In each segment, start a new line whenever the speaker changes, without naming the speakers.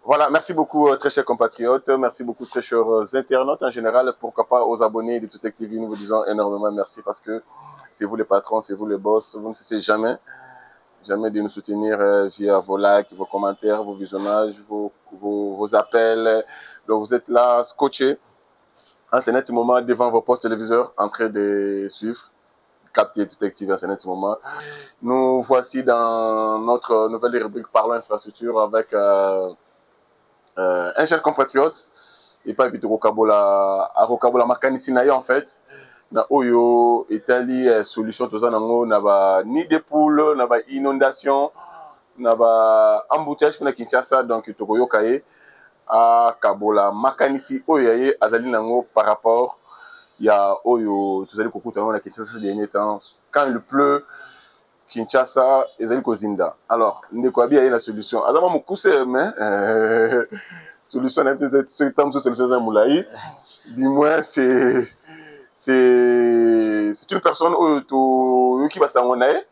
Voilà, merci beaucoup, très chers compatriotes. Merci beaucoup, très chers internautes en général. Pourquoi pas aux abonnés de Tutec TV, nous vous disons énormément merci parce que c'est vous les patrons, c'est vous les boss. Vous ne cessez jamais de nous soutenir via vos likes, vos commentaires, vos visionnages, vos appels. Donc vous êtes là, scotchés, en ce net moment devant vos postes téléviseurs, en train de suivre, capter Tutec TV en ce net moment. Nous voici dans notre nouvelle rubrique Parlons infrastructure avec un cher compatriote et pas vite Rokabola makanisi na ye en fait na oyo etali solution toza nango na ba nid de poule na ba inondation na ba embouteillage na Kinshasa donc tokoyoka ye akabola makanisi oyo ye azali nango par rapport ya oyo tozali kokuta na Kinshasa ces derniers temps quand il pleut Kinshasa ezali kozinda alors ndeko abi ye na solution azama mokuse mais solution na peut-être c'est comme solution za moulaï du moins c'est une personne oyo qui va sango na ye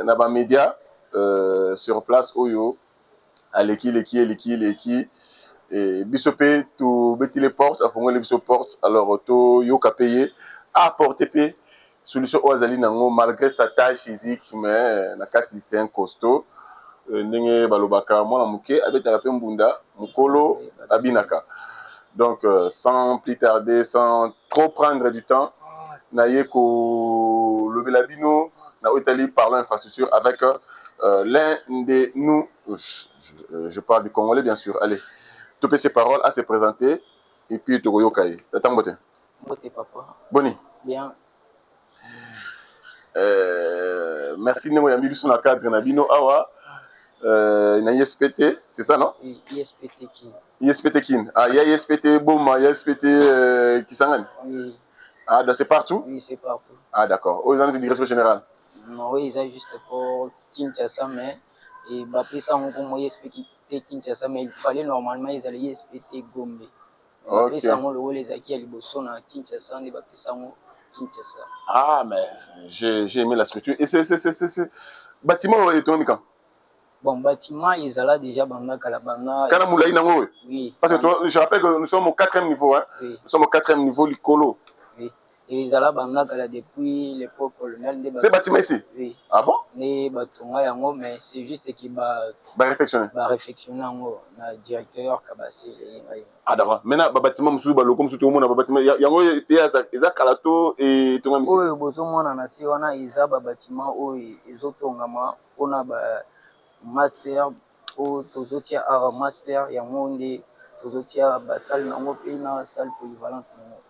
na ba média sur place oyo aleki et biso pe to beti les portes afongoli biso porte alors to yoka payer apporter pe solution oyo azali nango malgré sa taille physique mais na kati c'est un costaud ndenge balobaka mwana moke abetaka pe mbunda mokolo abinaka donc sans plus tarder sans trop prendre du temps naye kolobela bino na otali parlant infrastructure avec l'un de nous je parle du congolais bien sûr allez topé ses paroles à se présenter et puis tokoyoka ye tata mbote
Mbote papa
boni
bien
merci ndenge oyambi biso na cadre na bino awa na ISPT, c'est ça, non?
Oui, ISPT Kin.
ISPT Kin. Ah, il y a ISPT Boma, il y a ISPT Kisangani.
Oui.
Ah, c'est partout?
Oui, c'est partout.
Ah, d'accord. Aux années de direction générale?
Non, oui, ils ont juste pour Kinshasa, mais et Bapé ça on comme ISPT Kinshasa, mais il fallait normalement ils allaient ISPT Gombe. Bapé ça on le rôle les acquis à Liboson à Kinshasa, et Bapé ça on Kinshasa.
Ah, mais j'ai aimé la structure. Et c'est bâtiment économique.
Bon, bâtiment, ils allaient déjà Banda Kalabana.
Kana Moulaï Nango?
Oui.
Parce que toi, je rappelle que nous sommes au 4e niveau. Hein?
Oui.
Nous sommes au 4e niveau, l'Icolo.
Oui. Et ils allaient Banda Kala depuis l'époque coloniale.
C'est bâtiment ici?
Oui.
Ah bon?
Mais c'est juste qu'il va
réflexionner.
Réflexionner le directeur Kabassi.
Ah d'accord. Maintenant, le bâtiment, monsieur, comme tout le monde, le bâtiment, il y a un pays, il y a Kalato et tout le monde.
Oui, bosomo na nasi wana iza ba bâtiment oyo ezotongama pona ba master o tozotia art master ya monde tozotia ba salle nango pe na salle polyvalente nango.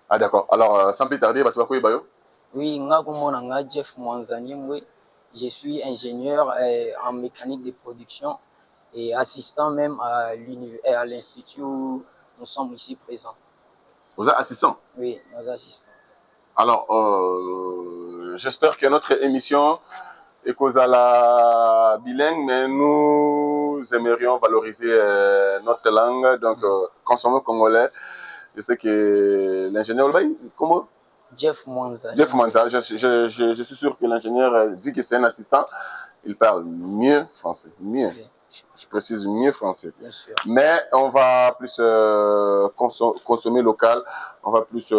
Ah d'accord. Alors sans plus tarder, tu vas quoi bayo?
Oui, nga komona nga Jeff Mwanzanyemwe. Je suis ingénieur en mécanique de production et assistant même à l'institut où nous sommes ici présents.
Vous êtes assistant?
Oui, nous sommes assistants.
Alors, j'espère que notre émission est cause à la bilingue, mais nous aimerions valoriser notre langue, donc consommons congolais. Je sais que l'ingénieur, comment?
Jeff Mwanza.
Jeff Mwanza, je suis sûr que l'ingénieur, vu que c'est un assistant, il parle mieux français, mieux. Okay. Je précise mieux français.
Bien sûr.
Mais on va plus consommer local, on va plus,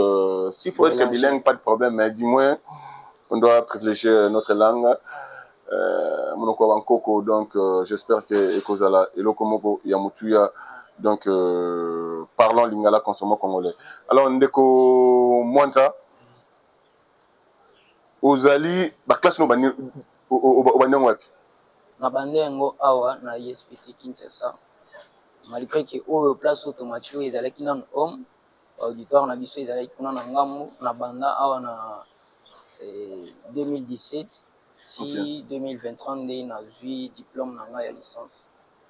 s'il faut être bilingue, pas de problème, mais du moins, on doit privilégier notre langue. Donc, j'espère que Ekozala et Lokomoko Yamutuya, donc, parlons lingala, consommons congolais. Alors, Ndeko Mwanza, ozali ba classe no bani obanyango wapi?
Na bandengo awa na ISPT Kinshasa. Malgré que au place automatique ezalaki na homme auditoire na biso ezalaki kuna na ngamu na banda awa na 2017 si okay. 2023 nde nazwi diplôme na nga ya licence.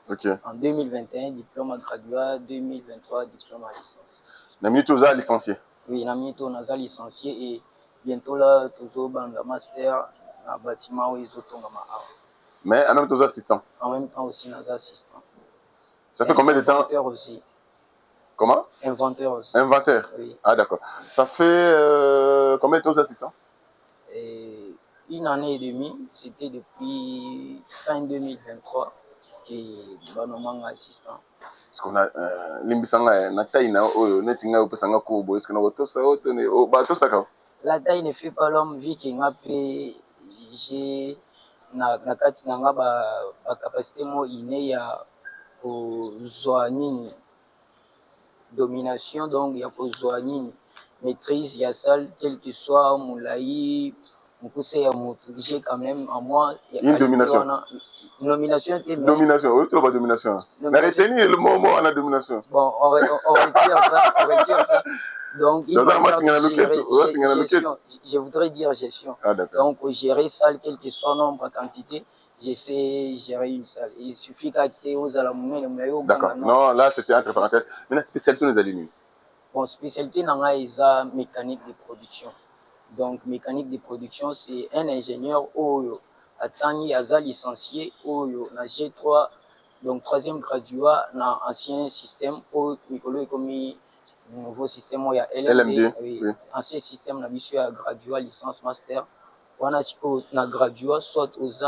Okay.
En 2021 diplôme à graduat, 2023 diplôme à licence.
Na minute oza licencié?
Oui, na minute oza licencié et bientôt là toujours banda master na bâtiment où ils ont awa.
Mais en même temps assistant?
En même temps aussi nas assistant.
Ça fait combien de temps?
Inventeur aussi.
Comment?
Inventeur aussi.
Inventeur?
Oui.
Ah d'accord. Ça fait combien de temps assistant?
Une année et demie, c'était depuis fin 2023. que banomanga assistant.
Parce qu'on a limbisanga na taille na oyo netinga opesanga kubo est-ce que na otosa otone o ba tosaka.
La taille ne fait pas l'homme, vu que j'ai na kati na nga ba capacité mo iné ya kozwa nini domination, donc ya kozwa nini maîtrise ya salle, quel que soit molai mokuse ya moto, j'ai quand même en moi
une domination.
Nomination
domination, oui, tu as domination. Mais retenir le mot à la domination.
Bon, on retire ça, on retire ça. Donc, il je voudrais dire gestion.
Ah,
donc, gérer salle, quel que soit nombre, quantité, j'essaie de gérer une salle. Il suffit qu'à aux alamounes, le meilleur.
D'accord. Non, là, c'est entre parenthèses. Mais la spécialité, nous allons.
Bon, spécialité, dans la mécanique de production. Donc, mécanique de production, c'est un ingénieur Oyo. Attends, Yaza licencié Oyo. Na G3, donc troisième graduat, dans ancien système, au Nicolo comme nouveau système, il y a LMD. Oui. Ancien système, na bisu à graduat, licence, master. On a na graduat, soit aux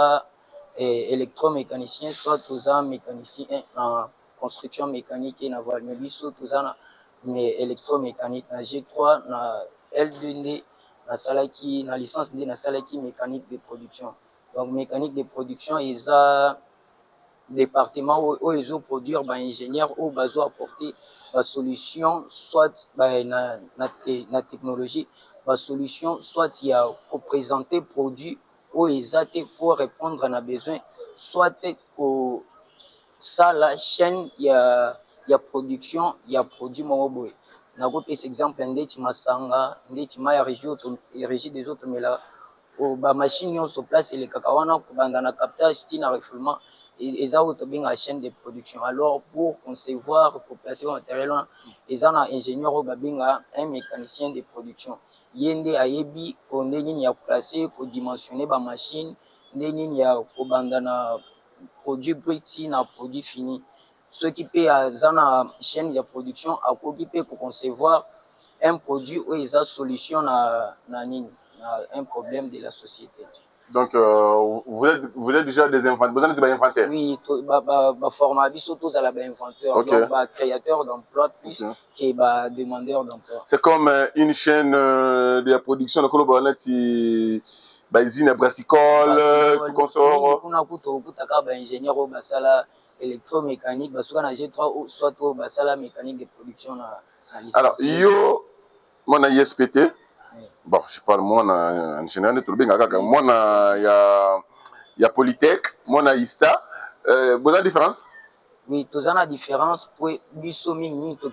électromécanicien, soit aux mécanicien en construction mécanique et naval. Mais bisu, tous mais électromécanique, na G3, na L2D, na salaki, na licence de na salaki mécanique de production. Donc mécanique de production, ils ont département où ils ont produit ingénieur où ils ont apporté la solution, soit na technologie, la solution, soit il y a pour présenter produit où ils ont pour répondre à nos besoins, soit pour ça la chaîne il y a production, il y a produit moboy. Na ko pesa exemple ndeti masanga, ndeti maya régie des autres mais là ba machine sur place et les kakawana ko banda na captage tina refoulement et ça auto bien la chaîne de production. Alors pour concevoir, pour placer le matériel, ils ont un ingénieur au babinga, un mécanicien de production. Yende ayebi ko ndeni ya placer, ko dimensionner ba machine, ndeni ya ko banda na produit brut na produit fini. Ce qui peut à la chaîne de production à peut concevoir un produit où ils ont solution à un problème de la société.
Donc vous êtes déjà des inventeurs, vous êtes des inventaires.
Oui, format surtout à la inventeur,
okay.
Donc créateur d'emploi plus okay. Que demandeur d'emploi.
C'est comme une chaîne de production de collaborative. Usine brassicole, tout consort.
On a un ingénieur au basala électromécanique, parce qu'on a G3 ou soit au basala mécanique de production.
Alors, yo, mon ISPT, bon, je parle moi en général de tout le bien, moi il y a Polytech, moi na ISTA. Vous avez la différence?
Oui, tous en a différence pour bisomi to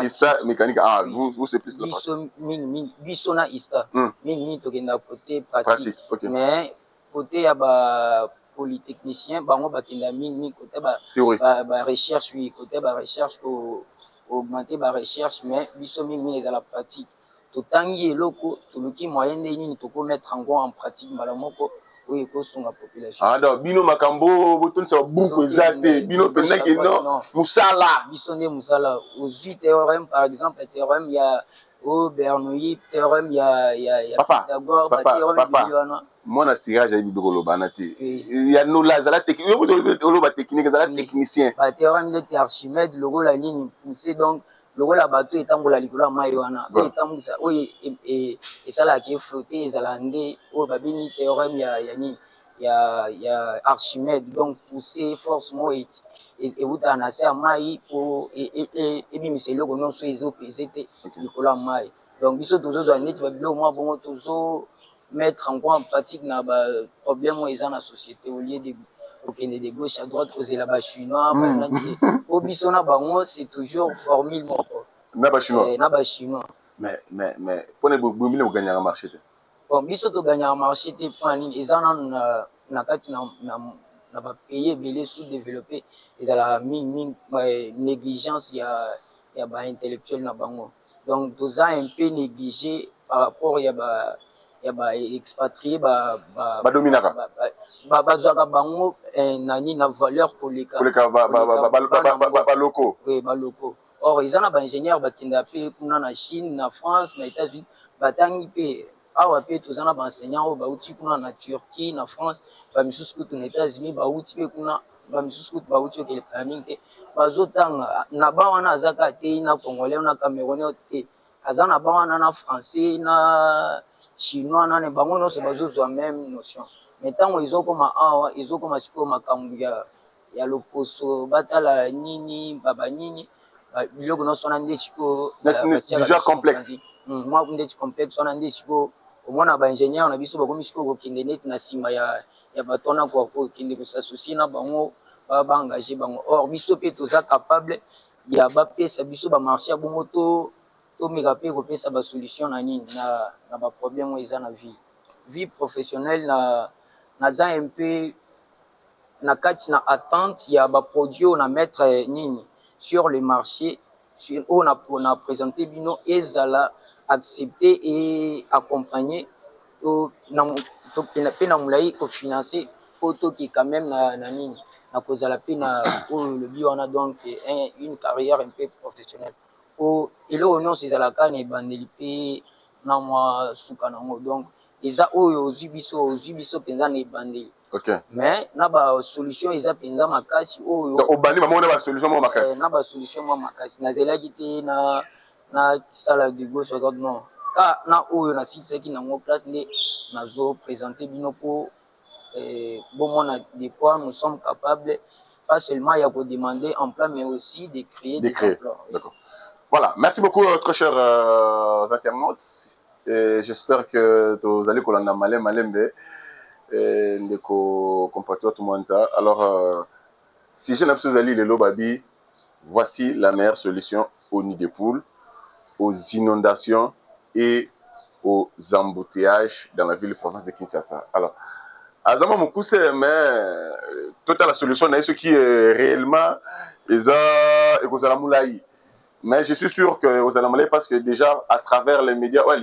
ISTA mécanique, ah, vous c'est plus la pratique.
Bisona ISTA, to côté
pratique. Okay.
Mais côté ya ba polytechnicien, bango bakenda côté ba recherche, oui, côté ba recherche pour augmenter ba recherche, mais bisomi les à la pratique. Tout tangi loko, tout le qui moyen de ni to mettre en pratique malamoko. Oui, la population.
Ah non, bino makambo, boton sa beaucoup exacté, bino pendant que non, musala.
Bisonné musala. Aux 8 théorèmes par exemple, théorème il y a au Bernoulli, théorème il y a
d'abord papa. Moi na tirage à bidolo banati. Il y a nous là, la technique, le technique, la technicien.
Ba théorème de Archimède, le rôle la ligne poussée donc le rôle la bateau est en la likula maïwana et ça là qui est flotté zalande au babini théorème il y a Archimède donc pousser force moi et vous t'en assez à maï pour et bien c'est le non soit ils ont pesé likula maï donc biso toujours on est babilo moi bon toujours mettre en pratique na ba problème ils ont la société au lieu de de gauche à droite aux là-bas chinois au bisona bango c'est toujours formule moko
naba
chinois
mais pour ne pas gagner un marché
bon biso to gagner un marché te point ils en na kati na ba pays belé sous-développé ils a la négligence il y a ba intellectuel na bango donc tous un peu négligé par rapport il y a expatrié
dominaka
bazwaka bango nani na valeur pour les
locaux.
Oui, locaux. Or ils en ont ingénieur bakenda pe kuna na Chine, na France, na États-Unis, batangi pe awa pe tous en ont enseignant au bauti kuna na Turquie, na France, ba misusu kutu na États-Unis, bauti pe kuna bamisusu kutu bauti okeleka mingi te bazotanga na ba wana aza kaka te na congolais na camerounais te aza na ba wana na français na chinois nane bango nyonso bazozwa même notion mais ntango ezokoma awa ezokoma sikoyo makambo ya loposo batala nini baba nini biloko nyonso wana nde sikoyo
déjà complexe
mwa ndeti complexe wana nde sikoyo omona baingénieur na biso bakomi sikoyo kokende neti na nsima ya bato wana kokende kosassocie na bango baengage bango or biso mpe toza capable ya bapesa biso bamarché ya bongo tomeka mpe kopesa basolution na nini na baproblème oyo eza na vie professionnelle naza un peu na kati na attente ya baproduit oyo na mettre nini sur le marché oyo na présente bino ezala accepté et accompagné mpe na molai kofinance po toki quand même na nini na kozala mpe na oyo lobi wana donc une carrière un peu professionnelle po eloko nyonso ezalaka na ebandeli mpe na mwa suka nango donc eza oyo ozwi biso mpenza na ebandeli mais na basolution eza mpenza makasi oyo
obandi bango na basolution moko makasi
na basolution moko makasi nazelaki te na sala de gauche à droite non na oyo nasilisaki nango place nde nazoprésente bino mpo bomona de quoi nous sommes capables pas seulement ya kodemander emploi mais aussi de créer des emplois.
D'accord. Voilà, merci beaucoup très chers internautes. J'espère que vous allez kolanda malembe ndeko compatriote mwanza. Alors si je n'ai pas allé le lobabi, voici la meilleure solution au nid des poules, aux inondations et aux embouteillages dans la ville province de Kinshasa. Alors, Azama Mokuse, mais toute la solution, ce qui est réellement Moulaï. Mais je suis sûr que aux Alamalaï, parce que déjà à travers les médias, ouais,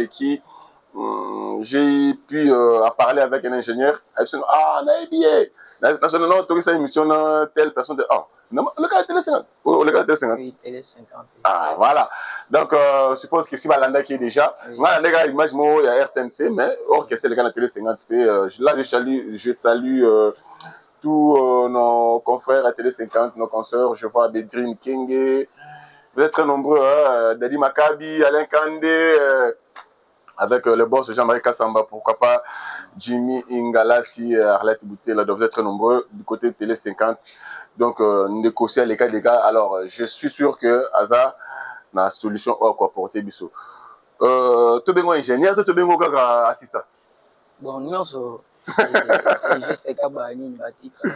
j'ai pu parler avec un ingénieur. Ah, non, tu as une émission, telle personne. Ah, le cas de Télé 50. Oh, le cas de Télé 50.
Oui, Télé 50.
Ah, voilà. Donc, je suppose que si Balanda qui est déjà, moi, la image, il y a RTNC, mais or que c'est le cas de Télé 50. Là, je salue tous nos confrères à Télé 50, nos consoeurs. Je vois des Dream King. Vous êtes très nombreux, hein? Dadi Makabi, Alain Kandé, avec le boss Jean-Marie Kassamba, pourquoi pas Jimmy Ingalasi, Arlette Bouté, là, vous êtes très nombreux du côté de Télé 50. Donc, négocier les cas des gars. Alors, je suis sûr que Aza na solution au quoi porter biso. Tu es ingénieur, tu es assistant.
Bon, non, c'est juste Kabani, titre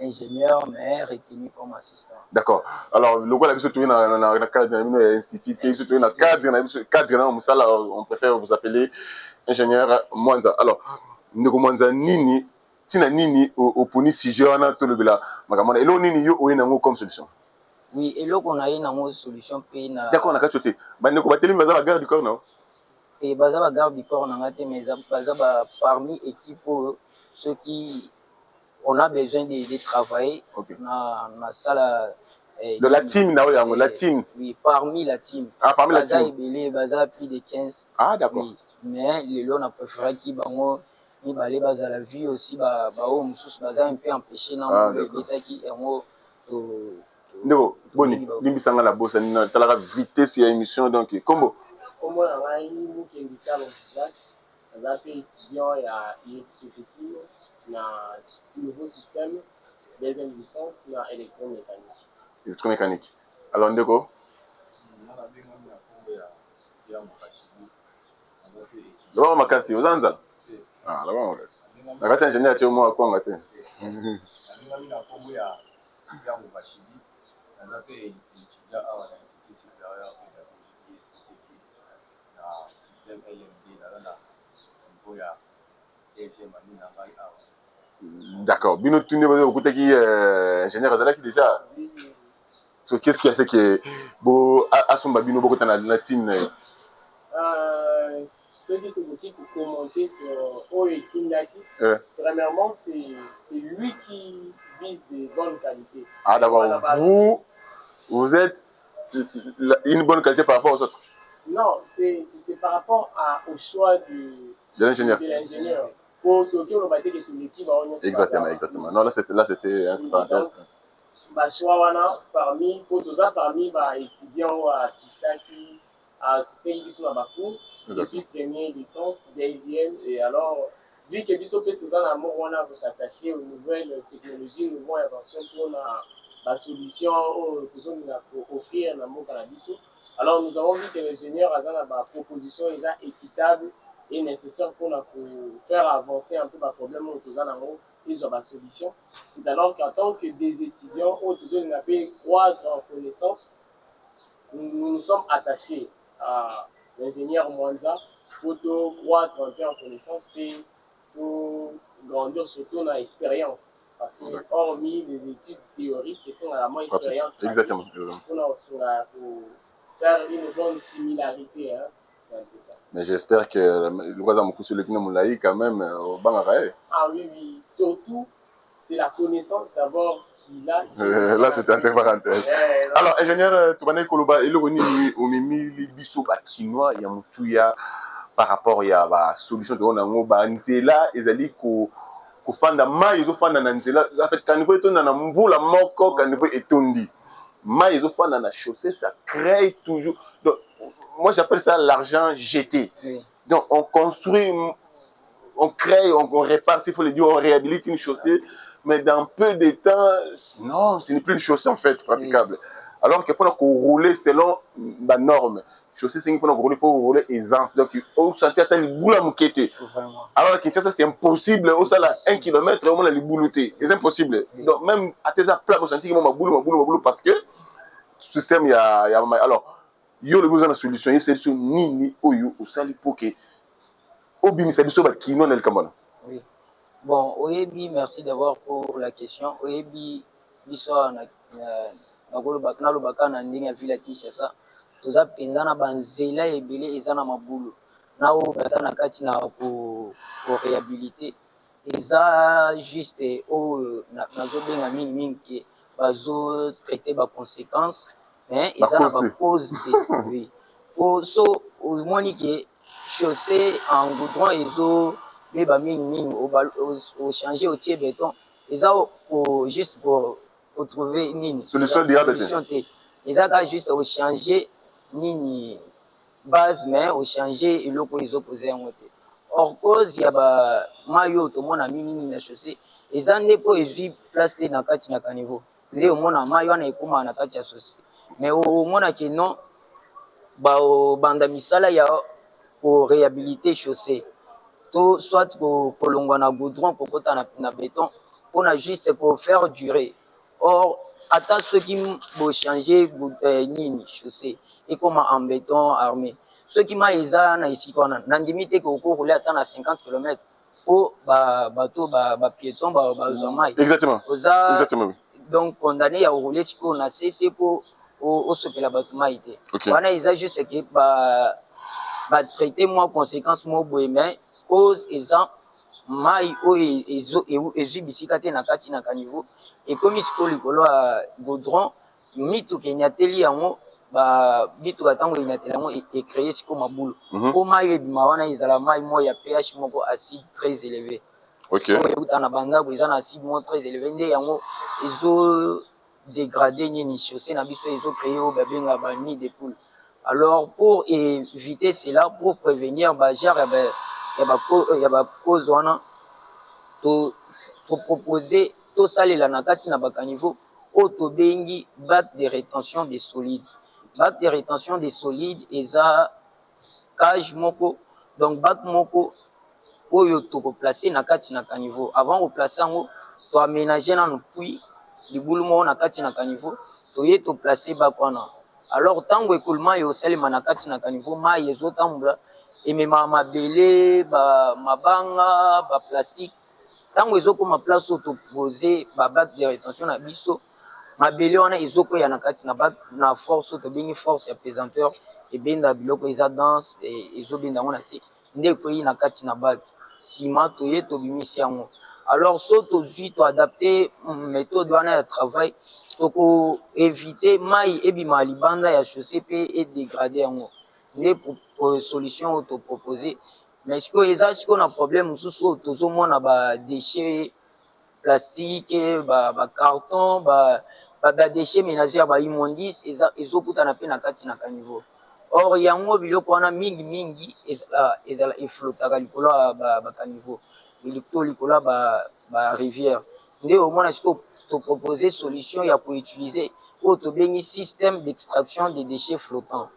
ingénieur, mais retenu comme assistant.
D'accord. Alors, le gars, dans le cadre d'un institut, dans le cadre d'un musala, on préfère vous appeler ingénieur Mwanza. Alors, ndeko Mwanza nini, tina nini au poni si jeune tout le bila makamona. Et là nini yo oye nango comme solution.
Oui, et là qu'on a une nango solution pe na.
D'accord, on a kachoté. Ba ndeko bateli maza la garde du corps non.
Et baza la garde du corps nanga te mais baza parmi équipe ceux qui on a besoin de travailler na salle
de la team na yango la team.
Oui, parmi la team.
Ah, parmi la team.
Baza plus de 15.
Ah, d'accord.
Oui. Mais le lot on a préféré qui bango ni balé baza la vie aussi ba o mususu baza un peu empêché na l'état qui yango
Ndeko boni limbisanga la bossa ni talaka vitesse ya émission donc combo.
Combo na ngai mukendi talo Jacques. Baza pe étudiant ya ISPT na nouveau système deuxième licence na électromécanique.
Électromécanique. Alors ndeko Lawa makasi ozanza? Ah, lawa makasi. Nakasi ingénieur tu mo akwanga te. D'accord. Bino tuni vous écoutez qui ingénieur Azalaki déjà. So qu'est-ce qui a fait que bo asomba bino beaucoup na team
ceux qui ont commenté sur Oetindaki, premièrement, c'est lui qui vise de bonnes qualités.
Ah d'accord, vous êtes une bonne qualité par rapport aux autres?
Non, c'est par rapport au choix de
l'ingénieur.
pour Tokyo, on va dire que l'équipe va
exactement. Non, là, c'était un parenthèse.
Choix parmi étudiants ou assistants qui sont dans cours depuis première licence, deuxième, et alors, vu que Biso peut tout en amour, on a s'attacher aux nouvelles technologies, aux nouvelles inventions pour la solution pour offrir un amour à la Biso. Alors, nous avons vu que l'ingénieur a une proposition équitable et nécessaire pour faire avancer un peu le problème où nous avons ils ont la solution. C'est alors qu'en tant que des étudiants, où nous avons croître en connaissance, nous nous sommes attachés à l'ingénieur Mwanza pour croître un peu en connaissance et pour grandir surtout dans l'expérience. Parce que hormis les études théoriques, qui sont à la moins expérience pratique, pour faire une bonne similarité. Hein.
Mais j'espère que le voisin Moukoussou le Moulaï quand même au Bangarae.
Ah oui, surtout, c'est la connaissance d'abord qu'il a.
Là, c'était entre parenthèses. Alors, ingénieur Toubane Koloba, il est au Mimi Bisso chinois, il y a Moutouya par rapport à la solution de Ronango, Nzela, ils allaient ko fanda mai ils ont fanda na Nzela. En fait, quand vous êtes dans la mboula moko, quand vous êtes tondi, mai ils ont fanda na chaussée, ça crée toujours. Donc, moi, j'appelle ça l'argent jeté. Oui. Donc, on construit, on crée, on répare, s'il faut le dire, on réhabilite une chaussée, mais dans peu de temps, non, ce n'est plus une chaussée en fait praticable. Oui. Alors que pendant qu'on roule selon la norme, chaussée, c'est pendant qu'on roule, il faut rouler aisance. Donc, au sentier, il y a une boule à mouqueter. Alors que Kinshasa, c'est impossible. Au salaire, 1 km, on a les bouloutés. C'est impossible. Oui. Donc, même à tes plats, au sentier, il y a ma boule, parce que le système, il y a. Alors, il y a besoin de solution. Il y a une solution ni oyo, au sali pour que. Oui.
Bon, Oyebi, merci d'abord pour la question. Oyebi, l'histoire na lobaka na ndenge ya ville ya Kinshasa. Toza penza na banzela ebele eza na mabulu. Na o baza na kati na ko réhabiliter. Eza juste o nazo benga mingi ke bazo traiter ba conséquences, mais eza na ba cause oui. O so o moni ke chaussée en goudron ezo beba mingi au changer au tiers béton eza juste pour trouver nini
solution
te eza juste au changer nini base mais au changer eloko ezo poser yango te or cause ya ba mayo tomona mingi na chaussée eza nde po ezwi place te na kati na caniveau nde omona mayo wana ekoma na kati ya chaussée mais omona ke non ba banda misala ya pour réhabiliter chaussée to soit kolongwa na goudron kokota na béton on a juste pour faire durer or ata ceux qui vont changer nini chaussée et comme en béton armé ceux qui m'a eza na isiko na ndimité ko rouler ata na 50 km pour bateau ba piéton ba zomai
exactement
donc condamné à rouler siko na cc pour au sopela bateau maïté wana eza juste que ba traiter moi conséquence mo boye mais cause eza mai oyo ezwi bisika te na kati na caniveau ekomi sikoyo likolo ya goudron mituka enyateli yango mituka ntango enyateli yango ecreye sikoyo mabulu po mai ebima wana ezala mai moko ya pH moko acide très élevé oyo euta na bandako eza na acide moko très élevé nde yango ezodégrade nini chaussée na biso ezocreye oyo babenga banid de poule. Alors pour éviter cela, pour prévenir genre il y a cause wana to proposer to salela na kati na bakaniveau auto bengi bac de rétention des solides. Bac de rétention des solides eza cage moko donc bac moko oyo to ko placer na kati na caniveau avant de placer ngo to aménager na no puits libulu mo na kati na caniveau to ye to placer bac wana. Alors tango écoulement yo selema na kati na caniveau mai ezotambola emema mabele mabanga ba plastique tango ezokoma place auto poser ba bac de rétention na biso mabele wana ezokoya na kati na bac na force to bengi force ya pesanteur ebenda biloko eza dense ezobenda ngo na se nde koyi na kati na bac ciment to ye to bimisi yango. Alors so to zui to adapter méthode wana ya travail toko éviter mai ebima libanda ya chaussée pe et dégrader yango nde solution auto proposer mais sikoyo eza sikoyo na problème mosusu oyo tozomona badéchet plastique bacarton badéchet ménagère baimmondice ezokutana mpe na kati na kaniveau. Or yango biloko wana mingi ezala eflotaka likolo ya bakaniveau to likolo ya barivière. Nde omona sikoyo topropose solution ya koutilize oyo tobengi système d'extraction des déchets flottants.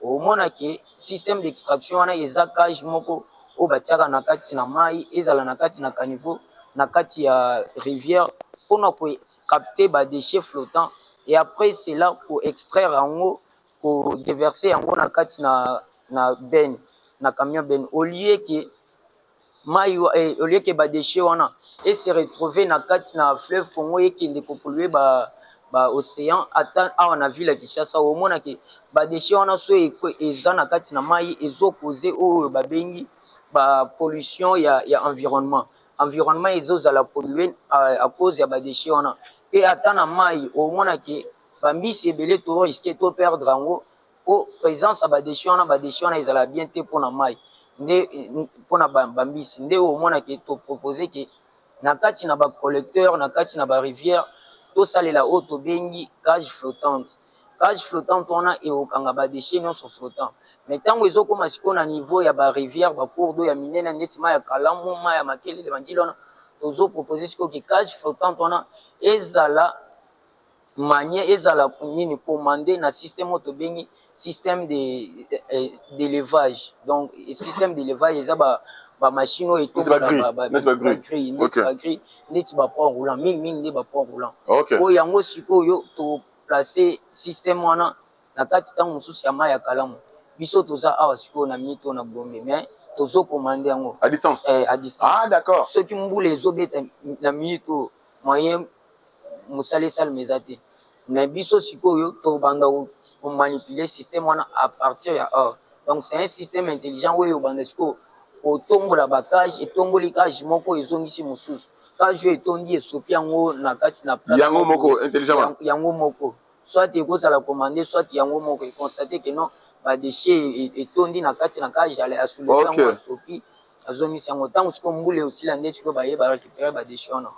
Omona ke système d'extraction wana eza cage moko oyo batiaka na kati na mai, ezala na kati na caniveau, na kati ya rivière, mpona kokapte badéchets flottants, et après cela koextraire yango, kodéverse yango na kati na benne, na camion benne, au lieu ke badéchets wana ese retrouve na kati na fleuve Congo ekende kopolue océan ata awa na ville ya Kinshasa. Omona ke badéchets wana so eza na kati na mai ezocause oyo babengi pollution ya environnement ezozala pollué à cause ya badéchets wana. Pe ata na mai omona ke bambisi ebele to risque to perdre yango po présence ya badéchets wana ezala bien te mpona mai nde mpona bambisi. Nde omona ke topropose ke na kati na bacollecteur, na kati na barivière tosalela oyo tobengi cage flottante. Cage flottante wana eokanga badéchets nyonso flottant. Mais ntango ezokoma sikoyo na niveau ya barivière bacours d'eau ya minene neti mai ya Kalamu, mai ya Makelele bandili wana tozopropose sikoyo ke cage flottante wana ezala nini commandé na système oyo tobengi système d'élevage. Donc système d'élevage eza bamachine oyo etombolagri neti baport roulant mingi nde baport roulant oyo yango sikoyo toplace système wana na kati ntango mosusu ya mai ya Kalamu. Biso toza awa sikoyo na mito na Gombe, mais tozokomande yango
à distance.
À distance.
Ah d'accord.
Soki mbula ezobeta na mito moyen mosala esalema eza te, mais biso sikoyo tobanda komanipuler système wana à partir ya or. Donc c'est un système intelligent oyo obanda sikoyo otombola bacage, etomboli cage moko ezongisi mosusu, cage oyo etondi esopi yango na kati na place
yango moko intelligent
yango moko, soit ekozala commandé soit yango moko econstaté que non badéchet etondi na kati na cage ale asouleve yango asopi azongisi yango. Ntango sikoyo mbula osila nde sikoyo baye barécupérer badéchet wana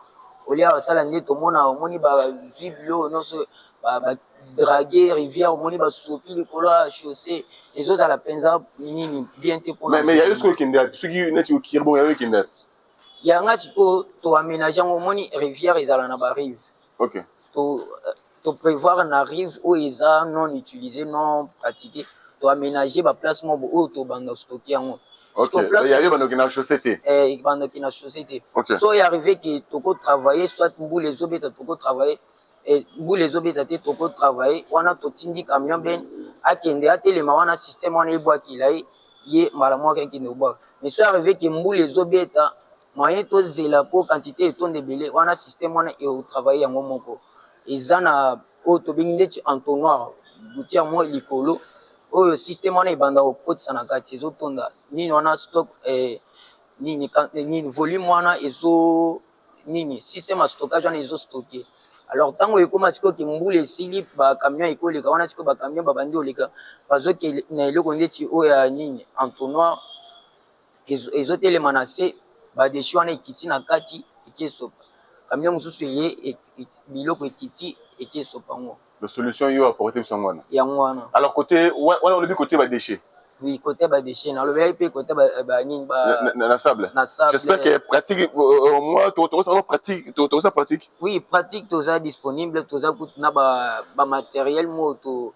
olia basala nde omoni bazwi bilo nyonso badrague rivière, omoni basopi likolo ya chaussée ezozala mpenza nini bien te mpona.
mais yayo sikoyo ekende soki neti okiri bongo yayo ekende
yanga sikoyo toaménage yango. Omoni rivière ezala na barive, toprévoir na rive oyo eza non utilisé non pratiqué, toaménage baplace moko oyo tobanda stocké yango.
yayo bandoki na chaussée te
bandoki na chaussée te. So arrivé ke tokotravaille soit mbula ezobeta tokotravaille, mbula ezobeta te tokotravaille wana totindi camion bene akende atelema wana système wana ebwakila ye mbala moko akende obwaka. Mais so arrivé ke mbula ezobeta moyen tozela po quantité etonde ebele wana système wana eotravaille yango moko. Eza na oyo tobengi ndeti entonnoir butia mo likolo oyo système wana ebanda kokotisa na kati ezotonda nini wana stock nini volume wana nini système ya stockage wana ezostocké. Alors ntango ekoma sikoyo ke mbula esili bacamion ekoleka wana sikoyo bacamion babandi oleka bazoke na eloko ndeti oyo ya nini entonnoir ezotelema na se badéchet wana ekiti na kati ekesopa camion mosusu eye biloko ekiti ekesopa yango.
La solution yo apporter biso
yango wana.
Alors côté wana olobi côté badéchet.
Oui, côté badéchet nalobi pe côté nini
na sable. J'espère que pratique moi ça pratique.
Oui, pratique toza disponible, toza na ba matériel mo to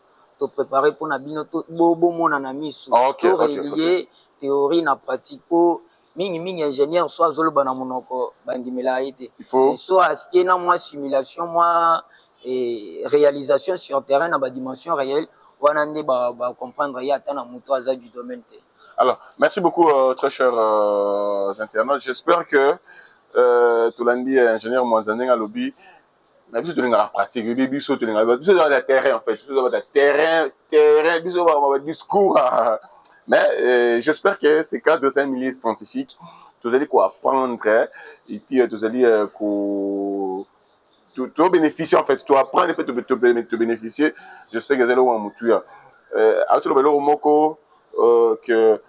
préparer pour na bino to bomona na miso. To relier théorie na pratique po mingi ingénieur soit zoloba na monoko bandimela été.
Il faut
soit aske na moi simulation moi et réalisation sur terrain na ba dimension réelle wana nde ba comprendre ya tana muto aza du domaine te.
Alors, merci beaucoup très chers internautes. J'espère que Tolandi ingénieur Mwanzanenga lobby na biso tolinga la pratique biso tolinga biso dans terrain en fait biso dans terrain biso ba discours mais j'espère que ces cadres de 5 milliers scientifiques vous allez quoi apprendre et puis vous allez tu bénéficier en fait tu apprends et puis te bénéficier. J'espère que vous allez au mutuya actuellement le moko que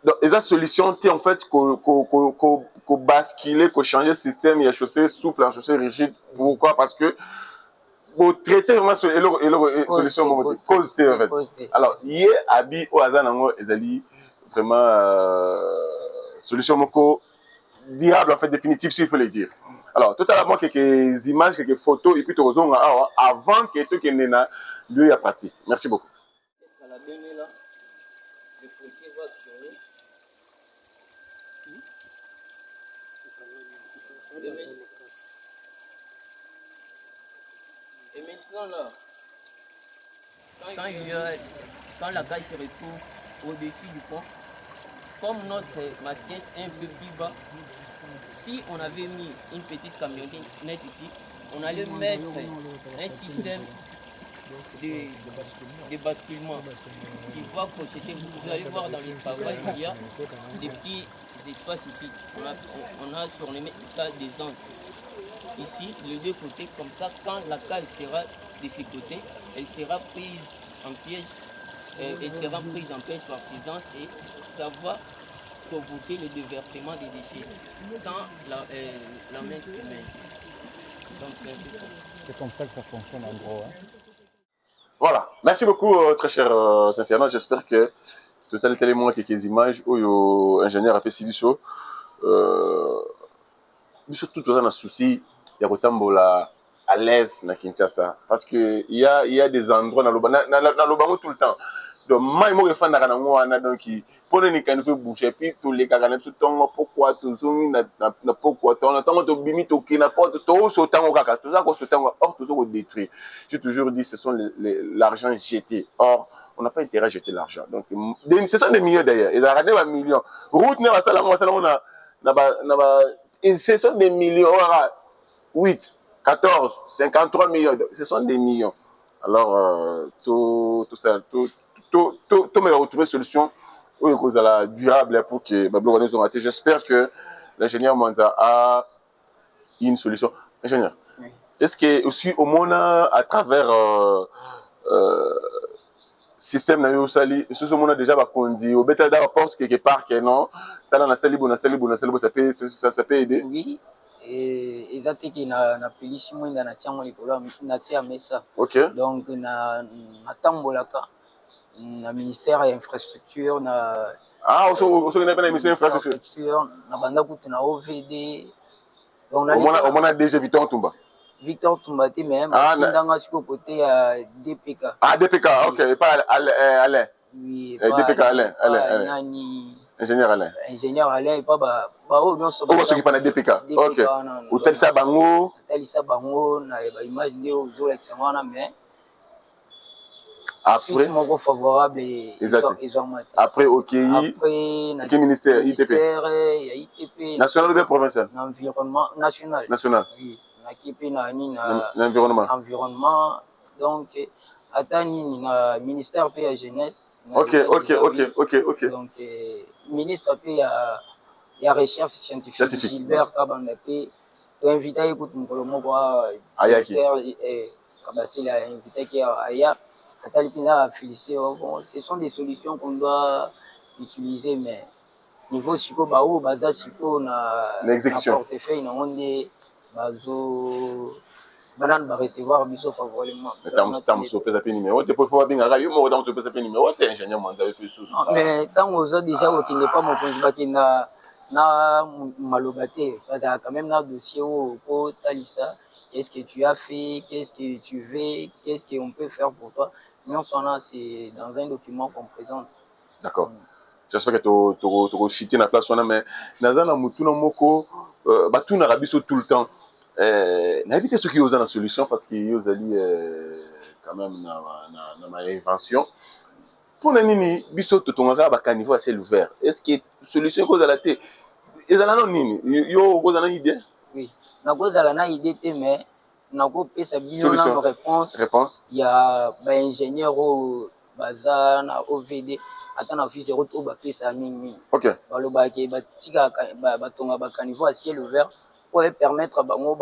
donc eza solution te en fait ko basculer ko changer système ya chaussée souple en chaussée rigide. Pourquoi? Parce que pour traiter vraiment solution cause te en fait. Alors yé abi o aza nango ezali vraiment solution moko durable en fait définitive s'il faut le dire. Alors tout à l'heure moi quelques images, quelques photos et puis tu rejoins avant que tu kende na lieu ya pratique. Merci beaucoup.
La donnée là, le policier va actionner. Et maintenant là, quand la caille se retrouve au-dessus du pont, comme notre maquette est un peu plus bas, si on avait mis une petite camionnette ici, on allait mettre un système de basculement qui va crocheter. Vous allez voir dans le travail, il y a des petits espaces ici. On a surnommé ça des anses. Ici, les deux côtés, comme ça, quand la cale sera de ce côté, elle sera prise en piège, par ces anses et ça va provoquer le déversement des déchets sans la main humaine. Donc
c'est comme ça que ça fonctionne en gros. Hein.
Voilà, merci beaucoup très cher internaute. J'espère que tout à l'heure moi quelques images où ingénieur a fait Sibiso. Surtout tout ça un souci, il y a autant à l'aise na Kinshasa parce que il y a des endroits dans le bango tout le temps. Donc moi moi fan na ngwana donc pour ne kan peut bouger puis tous les cas tout temps pourquoi toujours na pourquoi temps to bimi to kina porte to so tango kaka tout ça ko so tango or tout ça ko détruit. J'ai toujours dit ce sont l'argent jeté. Or on n'a pas intérêt à jeter l'argent. Donc ce sont des millions d'ailleurs. Ils ont regardé des millions. Route ne va ça na ce sont des millions. 8, 14, 53 millions. Ce sont des millions. Alors tout ça tout me retrouver solution durable pour que j'espère que l'ingénieur Mwanza a une solution. Ingénieur, oui. Est-ce que aussi au monde à travers système na yo sali ce monde déjà va conduire au bêta porte quelque part que non dans la salle ça peut aider.
Oui. Et exactement qui na police moi na tiamo likolo na sia mesa.
OK.
Donc na tambolaka na ministère ya infrastructure na
aussi na pas ministère infrastructure
na banda kutu na OVD.
Donc on a déjà Victor Tumba
te même sindanga siko côté ya DPK.
Ah DPK, OK, pas Alain.
Oui,
DPK Alain.
Nani
ingénieur Alain
et pas ba o non so
ba soki pa na DPK. OK. Utalisa bango
na ba image ndio zo examana mais
après
mon favorable
après OK
après
ministère
ITP ya ITP
national ou provincial
environnement national oui na kipe na ni na environnement donc atani na ministère pe ya jeunesse.
OK.
Donc ministre pe ya recherche scientifique Gilbert Kabanda pe to invité écoute mokolo moko
ayaki
Kabasila invité qui aya atali pina féliciter. Bon, ce sont des solutions qu'on doit utiliser mais niveau siko bao baza siko na portefeuille na onde bazo banane va recevoir biso favorablement. Mais tant aux autres déjà qui n'est pas mon point na malobate parce que quand même na dossier au talisa qu'est-ce que tu as fait, qu'est-ce que tu veux, qu'est-ce qu'on peut faire pour toi. Non seulement c'est dans un document qu'on présente.
D'accord. J'espère que tu as chité na place mais nazana mutuna moko batuna rabiso tout le temps. N'habitez ceux qui osent la solution parce qu'ils osent aller quand même dans ma invention. Pour les nini, biso tout on va à niveau à ciel ouvert. Est-ce que solution cause à la tête? Ils en ont nini? Yo cause à une idée?
Oui, na cause à la idée mais na ko pesa bien na réponse. Il y a ba ingénieur au bazar na OVD attend office de route au ba pesa mingi.
OK.
Baloba ke ba tika ba tonga ba caniveau à ciel ouvert. Pour permettre à bango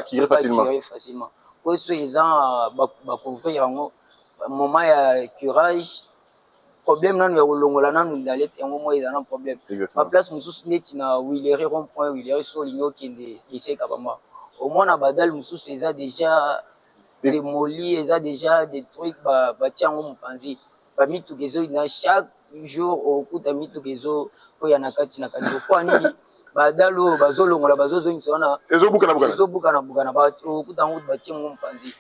tirer facilement.
Pour ceux ils ont couvrir en moment il y a curage problème nanu ya kolongola nanu ndaleti yango moi eza na problème ba place mosusu neti na Willery rond point Willery so olingi okende eseka bama omona badale mosusu eza déjà démoli eza déjà des trucs batia yango mopanzi bamituka na chaque jour okuta mituka oya na kati na kanivo kwa nini badale oyo bazolongola bazozongisa wana ezobukana okuta yango batie yango mopanzi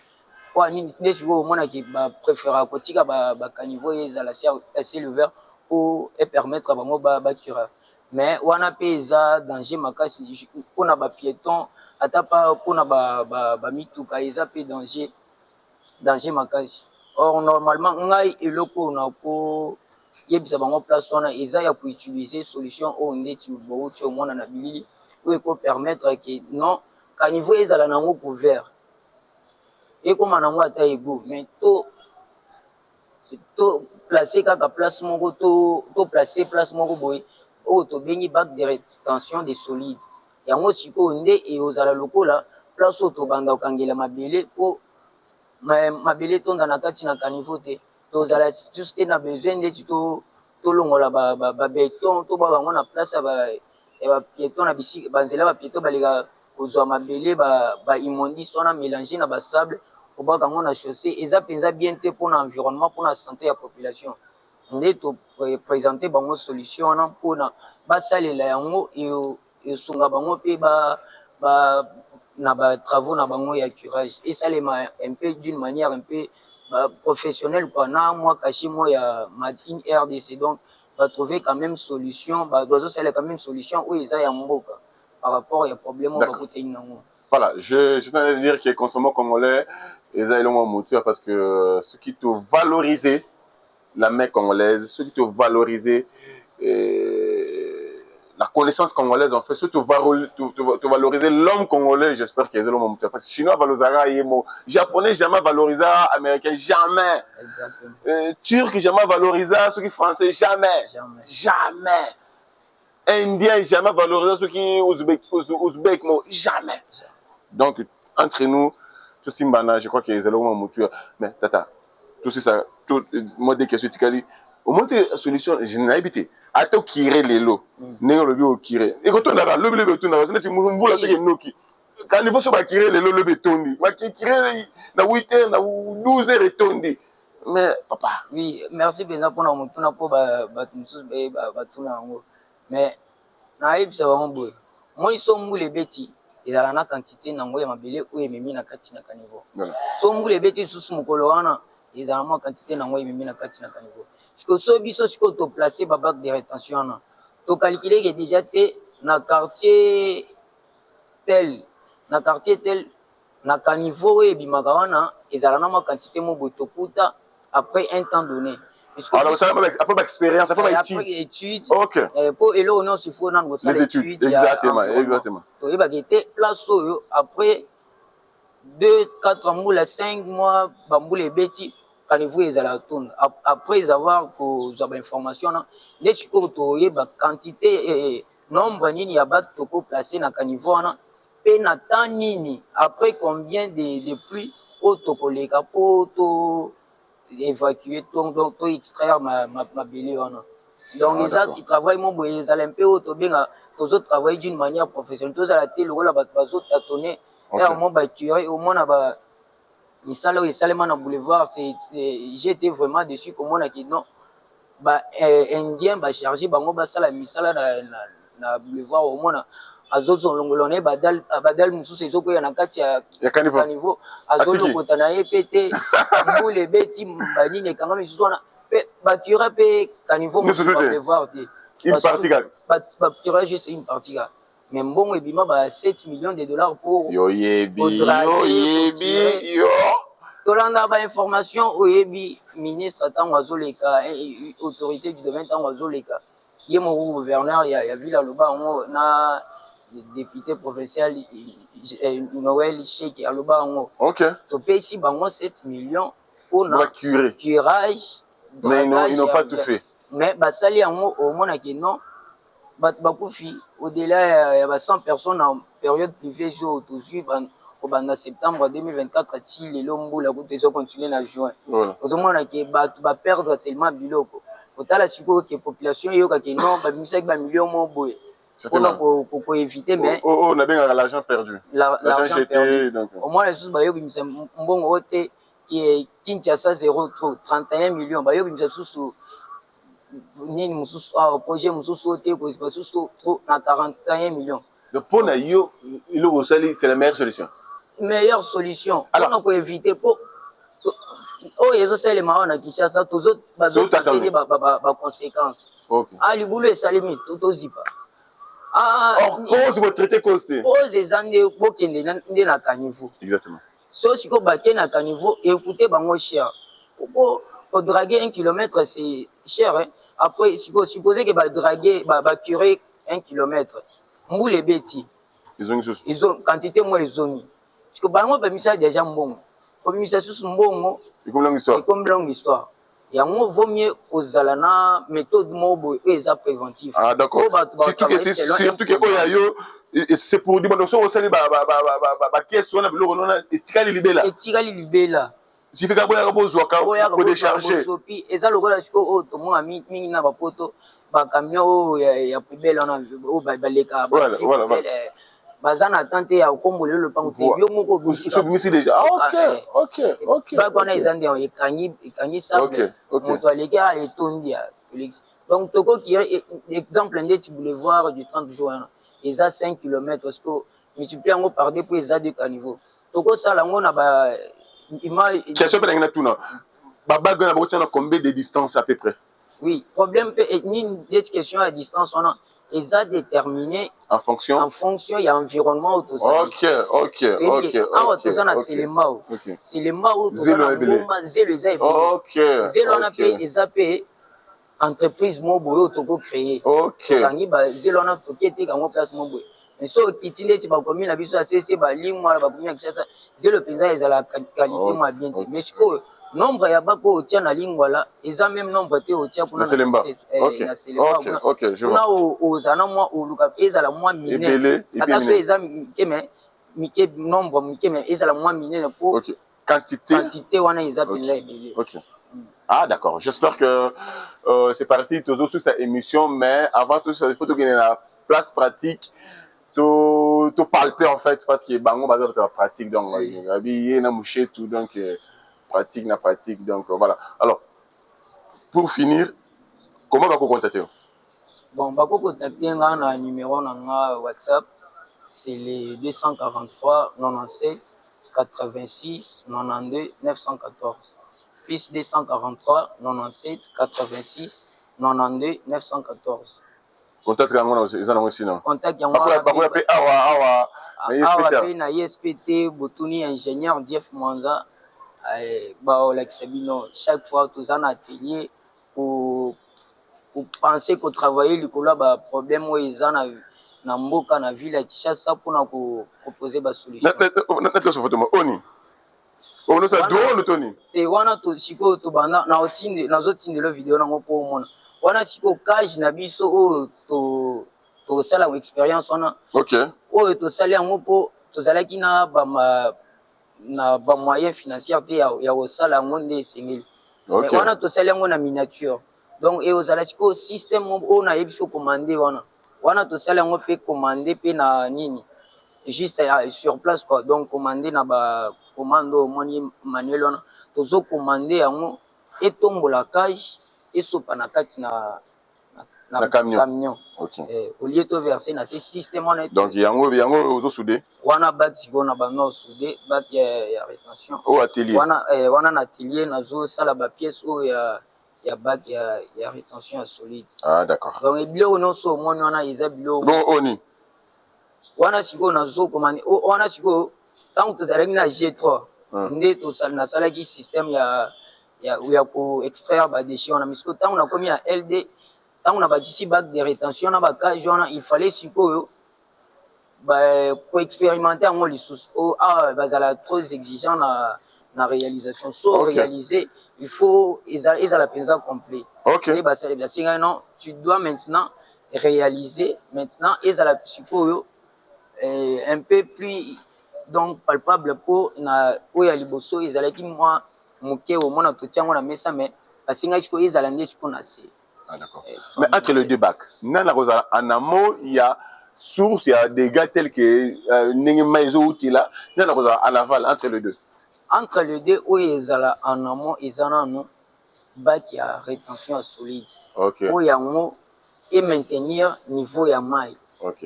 kwa nini nde sikoyo omonaki bapréféra kotika bakanivo ezala assez ouvert pour permettre bango bacura mais wana mpe eza danger makasi mpona bapiéton ata pa mpona bamituka eza mpe danger makasi or normalement ngai eloko na koyebisa bango place wana eza ya koutiliser solution oyo ndeti bouti omona na bilili oyo ekopermettre ke non kanivo ezala nango couvert ekoma nango ata ego mais to placer kaka place moko to placer place moko boye oyo tobengi bac de rétention de solide yango sikoyo nde eozala lokola place oyo tobanda kokangela mabele po mabele tonda na kati na kanivo te tozala juste te na besoin ndeti tolongola babeton tobwaka yango na place ya bapieton na bisika banzela bapieton baleka kozwa mabele baimmondice wana mélange na basable kobwaka yango na chaussée eza mpenza bien te mpona environnement mpona santé ya population nde toprésente bango solution wana mpona basalela yango esunga bango mpe na batravaux na bango ya curage esalema un peu d'une manière un peu professionnelle quoi na mwa caché mo ya madine RDC donc batrouver quand même solution bazosala quand même solution oyo eza ya mboka par rapport ya problème oyo bakotani nango.
Voilà, je tenais à dire que les consommateurs congolais, ils ont un moteur parce que ceux qui te valoriser la main congolaise, ceux qui te valoriser la connaissance congolaise, en fait, ceux qui te valoriser l'homme congolais, j'espère qu'ils ont un moteur. Parce que chinois valorisera, japonais jamais valorisera, américain jamais.
Exactement.
Turc jamais valorisera, ceux qui français jamais. Jamais. Indien jamais valorisera, ceux qui ouzbek, jamais. Donc, entre nous, tout Simbana, je crois qu'ils ont un moteur. Mais, tata, tout ça, tout, moi, des questions, au moins, la solution, je n'ai pas habité. À toi, qui est les lots, n'est-ce pas le qui et quand on a le béton, c'est une c'est une noki. Quand il faut se bâtir les lots, le béton, qui na 8 heures, na 12 heures et tondi. Mais, papa.
Oui, merci bien pour nous, pour mais, naïb, c'est vraiment beau. Moi, ils sont les bêtis. Ils ont la quantité na ngoya mabele ou ememi na kati na kanivo. So ngule beti susu mukolo wana ils ont la quantité na ngoya ememi na kati na kanivo. Parce que so biso siko to placer ba bac de rétention na. To calculer que déjà té na quartier tel na kanivo et bimaka wana ils ont la quantité mo botokuta après un temps donné.
Alors, ça après expérience, après
étude.
Ok.
Pour elo non il faut nan
les études. Exactement, exactement.
To yeba gete place oyo après 2-4 mois, 5 mois, bamboule beti kanivo ezala tunda. Après avoir ko za information na, les siko to yeba quantité nombre nini ya bac to ko placer na kanivo na pe na temps nini après combien de pluies au to koleka po to évacuer donc to extraire ma belle wana donc ils travaillent mon boye ils allaient un peu auto bien tous autres travaillent d'une manière professionnelle tous à la télé le la bazo tâtonner et au moins bâtir au moins na misala et salement na boulevard c'est j'étais vraiment déçu comme on a dit non indien chargé bango basala misala na boulevard au moins azozo longolone badal mususu ezoko ya na kati ya kanivo azolo kotana epete mbule beti banine kanga misusu na pe batura pe kanivo mususu boulevard te
une partie
batura juste une partie mais mbongo ebima ba 7 millions de dollars pour
yo
tolanda ba information oyebi ministre tango azoleka autorité du domaine tango azoleka ye mo gouverneur ya ville aloba ngo na député provincial Noël Cheikh aloba ngo
OK
to pesi bango 7 millions pour
na
curage
mais ils n'ont pas tout fait
mais basali yango au mona ki non bakufi au-delà ya ba 100 personnes en période privée jo to suivre au banda septembre 2024 ti lelo mbula ko tezo continuer na juin au mona ki ba perdre tellement biloko otala sikoyo ke population eyokaki non babimisaki bamillion mo boye mpona koéviter mais
on a bien l'argent perdu
l'argent perdu
donc
au moins lisusu bayokimisa mbongo oyo te Kinshasa 0 trop 31 millions bayokimisa susu nini mosusu projet mosusu oyo te kozwa susu trop na 41 millions
donc mpona yo eloko osali c'est la meilleure solution
mpona koéviter po oyo ezosalema awa na Kinshasa bazotende baconséquence libulu esalemi tozipa cause eza nde bokende nde na caniveau so sikoyo bakei na caniveau ekute bango cher kodrague 1 kilomètre c'est cher après supposé ke bacure 1 kilomètre mbula ebeti quantité mo ezongi parceque bango bamisa déjà mbongo kobimisa susu mbongo comme longue histoire yango vaut mieux kozala na méthode moko boye oyo eza préventive
d'accord surtout ke oyo yayo c'est pour dire bon so osali bapièce wana biloko nona etikali libela sifika boyaka bozwaka kodécharge
eza lokola sikoyo oyo tomona mingi na bapoto bacamion oyo ya poubele wana oyo baleka baza na tante ya okombolela lopango te yo moko
obimisi déjà
bak wana eza nde ekangi sable moto aleki etondi donc tokoki exemple ndeti boulevard du 30 jours wana eza 5 km parce que multiplie yango par deux po eza deux caniveau tokosala yango na
question mpe nangi na tuna babague na bakotia na combien de distance à peu près
oui problème mpe nini ndeti question ya distance wana eza déterminé
en fonction
ya environnement oyo
awa
toza na selema oyo selema oyo toza na ngoma zelo eza ebele zelo wana mpe eza mpe entreprise mo boye oyo tokocreye tokangi bazelo wana toki eteka yango place mo boye mais so okiti ndeti bakomi na biso ya sese balingwa wana bakomi na kisasa zelo mpenza ezalaka qualité mo ya bien te mais sikoyo nombre ya bako oyo otia na lingwala eza même nombre te otia kuna na selema kuna ozala na mwa oluka ezala mwa minene ata so eza mike nombre mike mais ezala mwa minene po quantité wana eza mpenza ebele.
Ah d'accord, j'espère que c'est par ici toujours sur cette émission, mais avant tout ça, il faut que la place pratique to palper en fait parce que bango bazar ta pratique donc habillé na moucher tout donc pratique donc voilà. Alors pour finir, comment va vous contacter?
Bon, va contacter un numéro na WhatsApp, c'est le 243 97 86 92 914. Plus 243 97 86 92 914.
Contact yango eza nango sina.
Contact yango
bakola pe awa
na ISPT Botuni ingénieur Jeff Mwanza Sabino chaque fois toza na atelier pour penser ko travailler likolo ba problème oyo eza na mboka na ville ya Kinshasa mpona ko proposer ba solution.
On sa drone Tony.
Et wana to siko to banda na otinde nazotindela video nango po mona. Wana siko cage na biso o to sala expérience wana.
OK.
O to sala yango po to zalaki na ba moyen financier te ya o sala yango nde sengeli. Mais wana to sala yango na miniature. Donc et ozala siko système o na yebiso commander wana. Wana to sala yango pe commander pe na nini. Juste sur place quoi. Donc commander na ba commando moni manuel wana tozo commander yango etombola cage esopa na kati na camion.
OK.
Au lieu de verser na ce système wana.
Donc yango ozo soudé.
Wana bati bona bano soudé bat ya rétention.
Au atelier.
Wana na atelier nazo sala ba pièce o ya bac ya rétention solide.
Ah d'accord.
Donc ebilo non so moni wana eza bilo.
Bon oni.
Wana siko nazo commander wana siko tant que tu na G3 nde to na salaki système ya ko extraire ba déchets on a mis que tant on a commis na LD tant on a bâti bac de rétention na ba cage il fallait siko pour expérimenter en les sous bazala trop exigeant na réalisation so réaliser il faut la pensa complet.
OK.
Et bah c'est bien non tu dois maintenant réaliser maintenant la siko un peu plus donc palpable pour na oya liboso ezalaki moi moke au mona totiango na mesa mais basinga siko ezala nde siko na se
Ah, d'accord. Mais entre les deux bacs, en amont, il y a source, il y a des gars tels que Nengemaizo ou Tila. En aval, entre les deux.
Entre les deux, où ils sont en amont, ils ont un bac à rétention solide.
Ok.
Où il y a un et maintenir niveau ya maille.
Ok.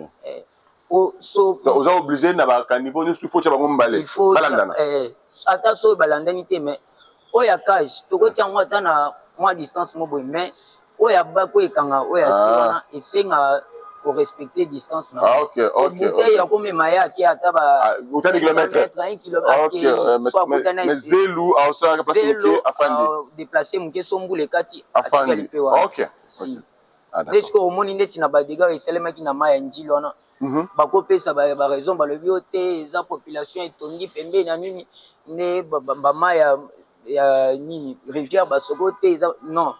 So,
donc vous êtes obligé d'avoir niveau de il faut
il faut attention balandanité mais oya cage toko tiango ata na moi distance mobo mais oya bako ekanga oya siwana esenga pour respecter distance na
ok
bouteille ya komema ya ki ata ba
5 km
1 km
mais zelu a aussi déplacer muke afandi
déplacer muke sombule kati
afandi ok
est-ce que au moni ndeti na badiga eselemaki na maya njilo wana bakopesa ba raison balobi ote eza population etongi pembeni na nini ne bamaya ya nini rivière basoko te eza non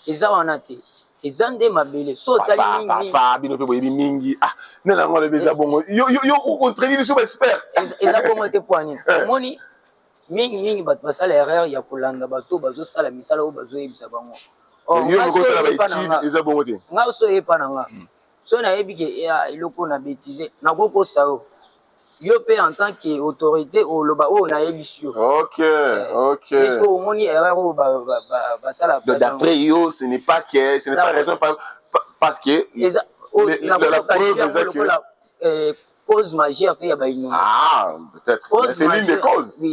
eza wana te eza nde mabele so otali mingi
papa bino pe boyebi mingi ah nena ngo lobi eza bongo yo contredire biso ba expert
eza bongo te po nini omoni mingi bato basala erreur ya kolanda bato bazosala misala oyo bazoyebisa bango nga so yepa na nga so nayebi ke eloko na bétise nakokosa yo pe en tant que autorité oloba oyo nayebisi yo est-ce que omoni erreur oyo basala
d'après yo ce n'est pas raison parce que la preuve
est que cause majeure te ya bainonga
peut-être c'est l'une des causes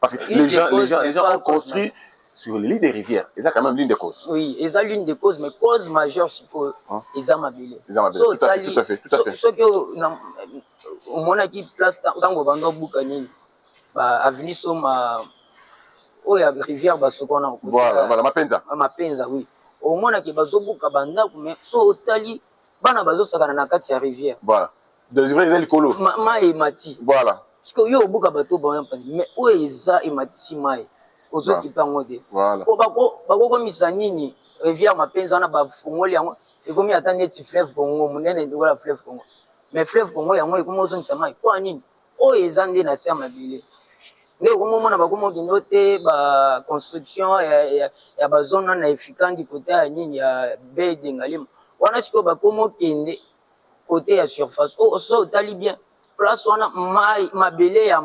parce que les gens ont construit sur les lignes des rivières. Et ça, quand même, l'une des causes.
Oui, et ça, l'une des causes, mais cause majeure, c'est que les amabile.
Tout à fait.
Ce que, au moment qui place, dans le bandon Boukanine, avenue Soma, où il y a une rivière, ce qu'on a.
Voilà, Mapenza.
Mapenza, oui. Au moment qui bazo Boukabanda, mais so tali, bana bazo sakana na kati ya rivière.
Voilà. Des vrais écolos.
Ma et mati.
Voilà.
Parce que yo Boukabato, mais où est ça et mati mai? Aux autres qui parlent de
voilà.
Comme ça, nini rivière Mapenza na bafungoli yango et comme il attend net fleuve Congo munene de la fleuve Congo mais fleuve Congo yango et comme ozon sama kwa nini o ezande na ser mabile ne comme mona ba comme kinote ba construction ya ba zone na effikandi côté ya nini ya bed ngalim wana siko ba comme kende côté ya surface o so tali bien place wana mai mabele ya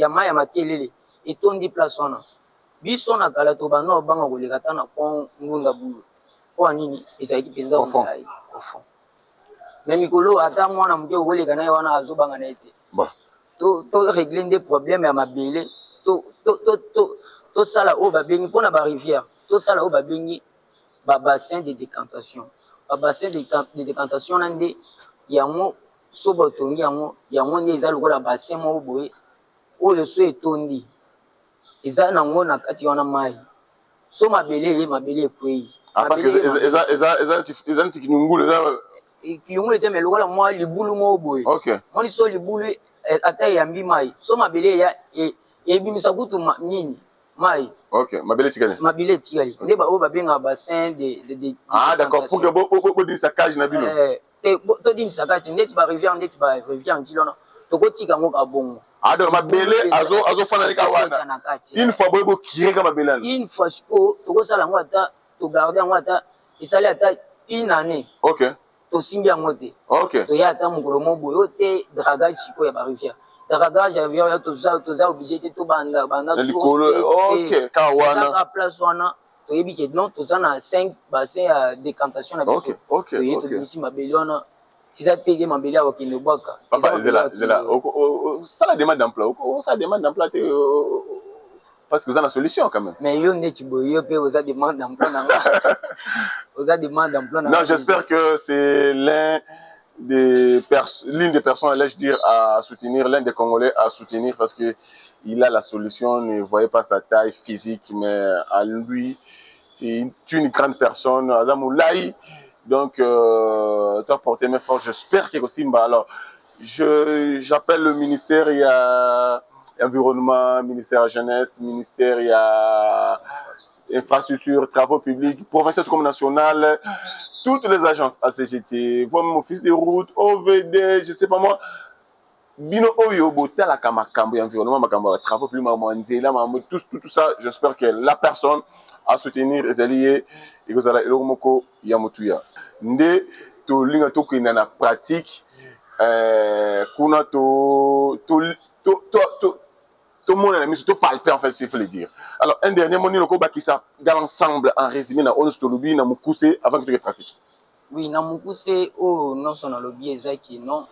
mai ya makelele etondi place wana biso na kala to bana obanga koleka ta na pont ngunda bulu po nini ezaki penza au fond mais mikolo ata mwana mke koleka na wana azobanga na ete to régler des problèmes ya mabele to sala o babengi pona ba rivière to sala o babengi ba bassin de décantation ba bassin de décantation nande yango so botongi yango nde eza lokola bassin mo boye oyo so etondi eza nango na kati wana mai so mabele ekwei
parce que eza ntikingulu
kiyungulu te me lokola mwa libulu mo boye moni so libulu ata eyambi mai so mabele ebimisa kutu nini mai
mabele
etikali nde oyo babengaka bassin de
d'accord pour que bodinisa cage na bino
todinisa cage ndeti barivière njili wana tokotika yango kabongo
donc mabele azofana leka wana une fois boye bokireka mabele ana
une fois siko tokosala yango ata togarde yango ata esali ata une année tosimbi yango te toya ata mokolo mo boye oyo te dragage siko ya barivière dragage ya rivière toza obligé te tobanda source place wana toyebi ke donc toza na 5 bassin ya décantation na biso toye tobimisi mabele wana eza pege mabele awa kende bwaka
ça la demande d'emploi ça demande d'emploi parce que vous avez la solution quand même
mais yo neti boye yo pe oza demande d'emploi
non j'espère que c'est l'une des personnes allais-je dire à soutenir l'un des Congolais à soutenir parce que il a la solution ne voyez pas sa taille physique mais à lui c'est une grande personne Azamoulaï. Donc, tu as porté mes forces. J'espère qu'il y a aussi. Alors, j'appelle le ministère, il y a environnement, ministère jeunesse, ministère, il y a infrastructure, travaux publics, provincial comme national, toutes les agences ACGT, mon office de route, OVD, je ne sais pas moi. Bino Oyo, Bota, la Kamakambo, environnement, Makambo, travaux publics, tout ça. J'espère que la personne à soutenir les alliés et que ça moko yamutuya nde to linga to kina na pratique kuna tout le monde a mis tout palpé en fait s'il faut le dire. Alors un dernier mot nilo ko bakisa dans l'ensemble en résumé na on se lobi na mukuse avant que tu pratiques.
Oui, na mukuse oh non son lobby ezaki non.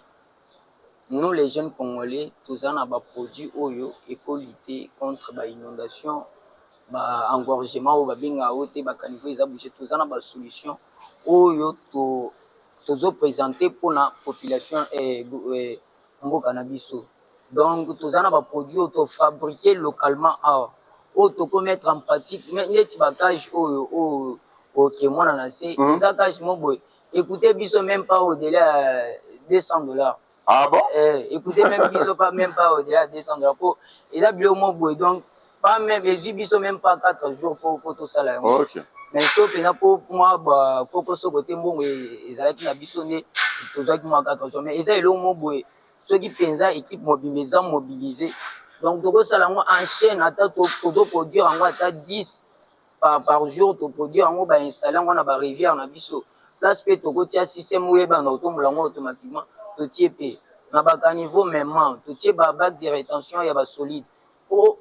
Nous les jeunes congolais tous en ba produit oyo et pour lutter contre ba inondation ba engorgement ou ba binga ote ba caniveau eza boucher tous en ba solution oyo to présenter pour la population mboka na biso. Donc tous en ba produit auto fabriquer localement auto mettre en pratique mais net bagage oyo OK moi na c'est ça cache mon boy. Écoutez biso même pas au-delà $200.
Ah bon?
Écoutez, même pas au-delà de $200. Et là, donc, pas même, et biso même pas 4 jours pour tout ça là.
Ok.
Mais sauf pour moi, pour ce côté, bon, ils allaient qui n'habillent tout ça qui m'a 4 jours. Mais ils allaient au moins, ceux qui pensent équipe mobilisée. Donc, tout ça là, en chaîne, à tout produire en moi, 10 par jour, tout produire en moi, installer en a rivière, en abisso. Là, c'est tout un système où il y a automatiquement. Tout est na ba niveau même tout est bac de rétention ya ba solide pour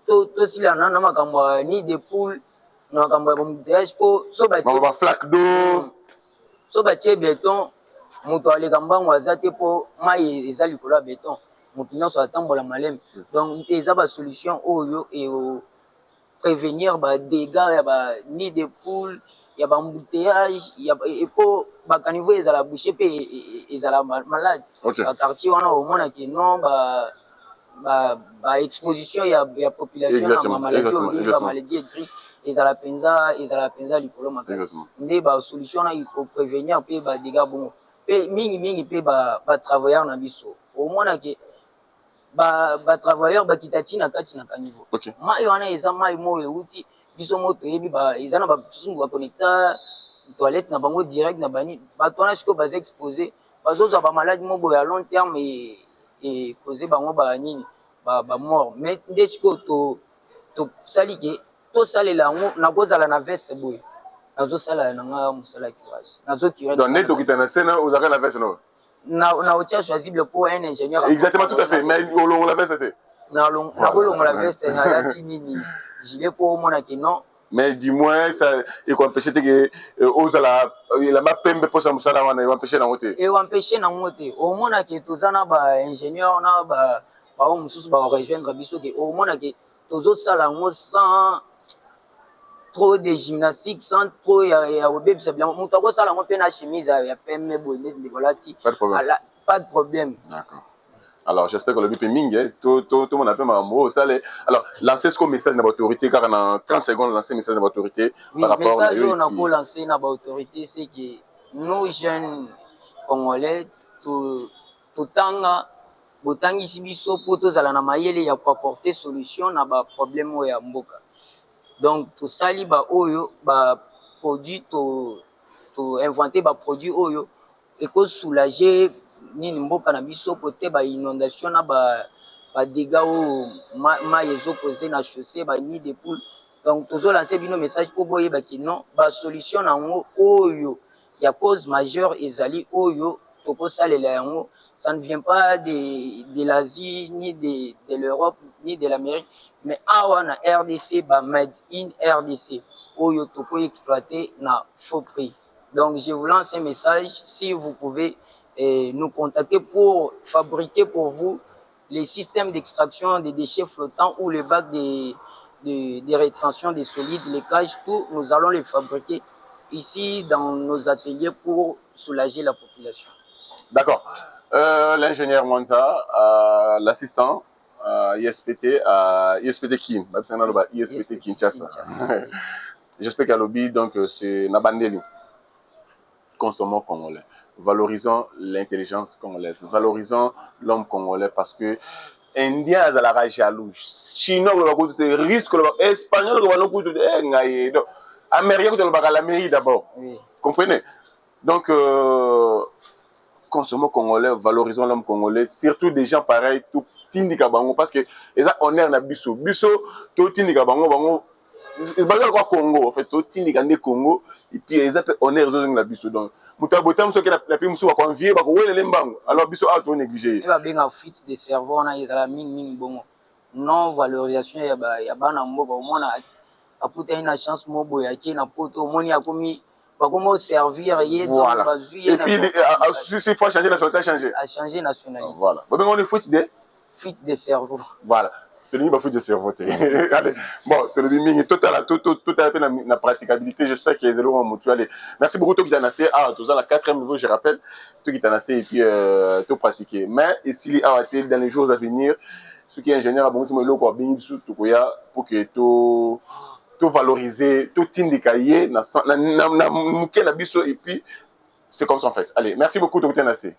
tout si la na makambo ni de poule na makambo montage pour so ba
flaque d'eau
so ba tie béton moto ale kambango azate pour mai ezali kola béton moto nyonso atambola malem donc eza ba solution oyo et prévenir ba dégâts ya ba ni de poule il y a embouteillage il y a et pour ba niveau ils la boucher pe ils la malade quartier on a au moins que non ba exposition il y a population à maladie écrit ils la penza likolo makasi ndé ba solution là il faut prévenir pe ba dégâts bon pe mingi pe ba travailleurs na biso au moins que ba travailleurs ba kitati na kati na kanivo mai wana eza mai mo euti biso moto yebi ba ezana ba sungu ba connecteur toilette na bango direct na bani ba tona siko ba exposé bazoza ba maladie mo boya long terme et causer bango ba nini ba mort mais ndesiko to salike to salela ngo na kozala na veste boy nazo sala na nga musala courage nazo tirer
donc neto kitana sena uzaka na veste no
na otia choisible pour un ingénieur
exactement tout à fait mais on la veste c'est
na la veste na lati nini gilet pour mon que non
mais du moins ça et qu'on empêcher que ozala la ma pembe pour ça musala wana et empêcher na ngote
et empêcher na ngote au moins que tozana ba ingénieur na ba mususu ba rejoindre biso que au moins que tozo sala ngo sans trop de gymnastique sans trop ya obeb c'est bien muto ko sala ngo pe na chemise ya pembe bonnet de volati pas de problème
d'accord. Alors, j'espère que le but est mingue, tout le monde a fait ma mot. Alors, lancez ce message de l'autorité, car en 30 secondes, lancez un message de l'autorité.
Oui, le message qu'on a pour lancer dans l'autorité, c'est que nos jeunes Congolais, tout temps, autant ici, biso, pour tous à la maïele, il y a pour apporter solution à des problèmes où il y a mboka. Donc, tout ça, il y a produit, tout inventer des produits oyo, et que soulager nini mboka na biso côté ba inondation na ba dégâts ou ma yezo posé na chaussée ba nid de poule donc toujours lancer bino message pour boyer ba ki non ba solution na ngo oyo ya cause majeure ezali oyo toko salela yango ça ne vient pas de l'Asie ni de l'Europe ni de l'Amérique mais awa na RDC ba made in RDC oyo toko exploiter na faux prix donc je vous lance un message si vous pouvez nous contacter pour fabriquer pour vous les systèmes d'extraction des déchets flottants ou les bacs de rétention des solides, les cages, tout, nous allons les fabriquer ici dans nos ateliers pour soulager la population.
D'accord. L'ingénieur Mwanza, l'assistant ISPT Kin, ISPT Kinshasa. J'espère qu'à l'objet, donc c'est Nabandeli. Consommons congolais. Valorisons l'intelligence congolaise, valorisons l'homme congolais parce que Indien a la rage jaloux, Chinois le risque, Espagnol le Américain le la mairie d'abord. Vous comprenez? Donc consommons congolais, valorisons l'homme congolais, surtout des gens pareils, tout tindika bango parce que les honneur na biso, biso tout tindika bango bazala kwa Congo en fait totindi kande Congo et puis ils appellent honneur zozong la biso donc muta botam so ke la pe musu ba convier ba ko welele mbango alors biso a to négliger
ba benga fuite de cerveau na ezala mingi bongo non valorisation ya bana mboka omona akuta ina chance mobo ya ki na poto omoni akomi bakomo servir ye
voilà.
bazui
Et puis si faut changer nationalité
a changer nationalité
voilà ba benga on fuite
de cerveau
voilà. Tenez pas de cerveau. Allez, bon, tout à la praticabilité. J'espère qu'ils auront mutuel. Merci beaucoup, tout qui t'a nassé. Ah, tout ça, la 4e niveau, je rappelle, tout qui t'a nassé et puis tout pratiquer. Mais ici, dans les jours à venir, ceux qui sont ingénieurs, bon, c'est le quoi, bien sûr, tout quoi, pour que tout valoriser, tout indiquer, na biso et puis c'est comme ça en fait. Allez, merci beaucoup, tout qui t'a nassé.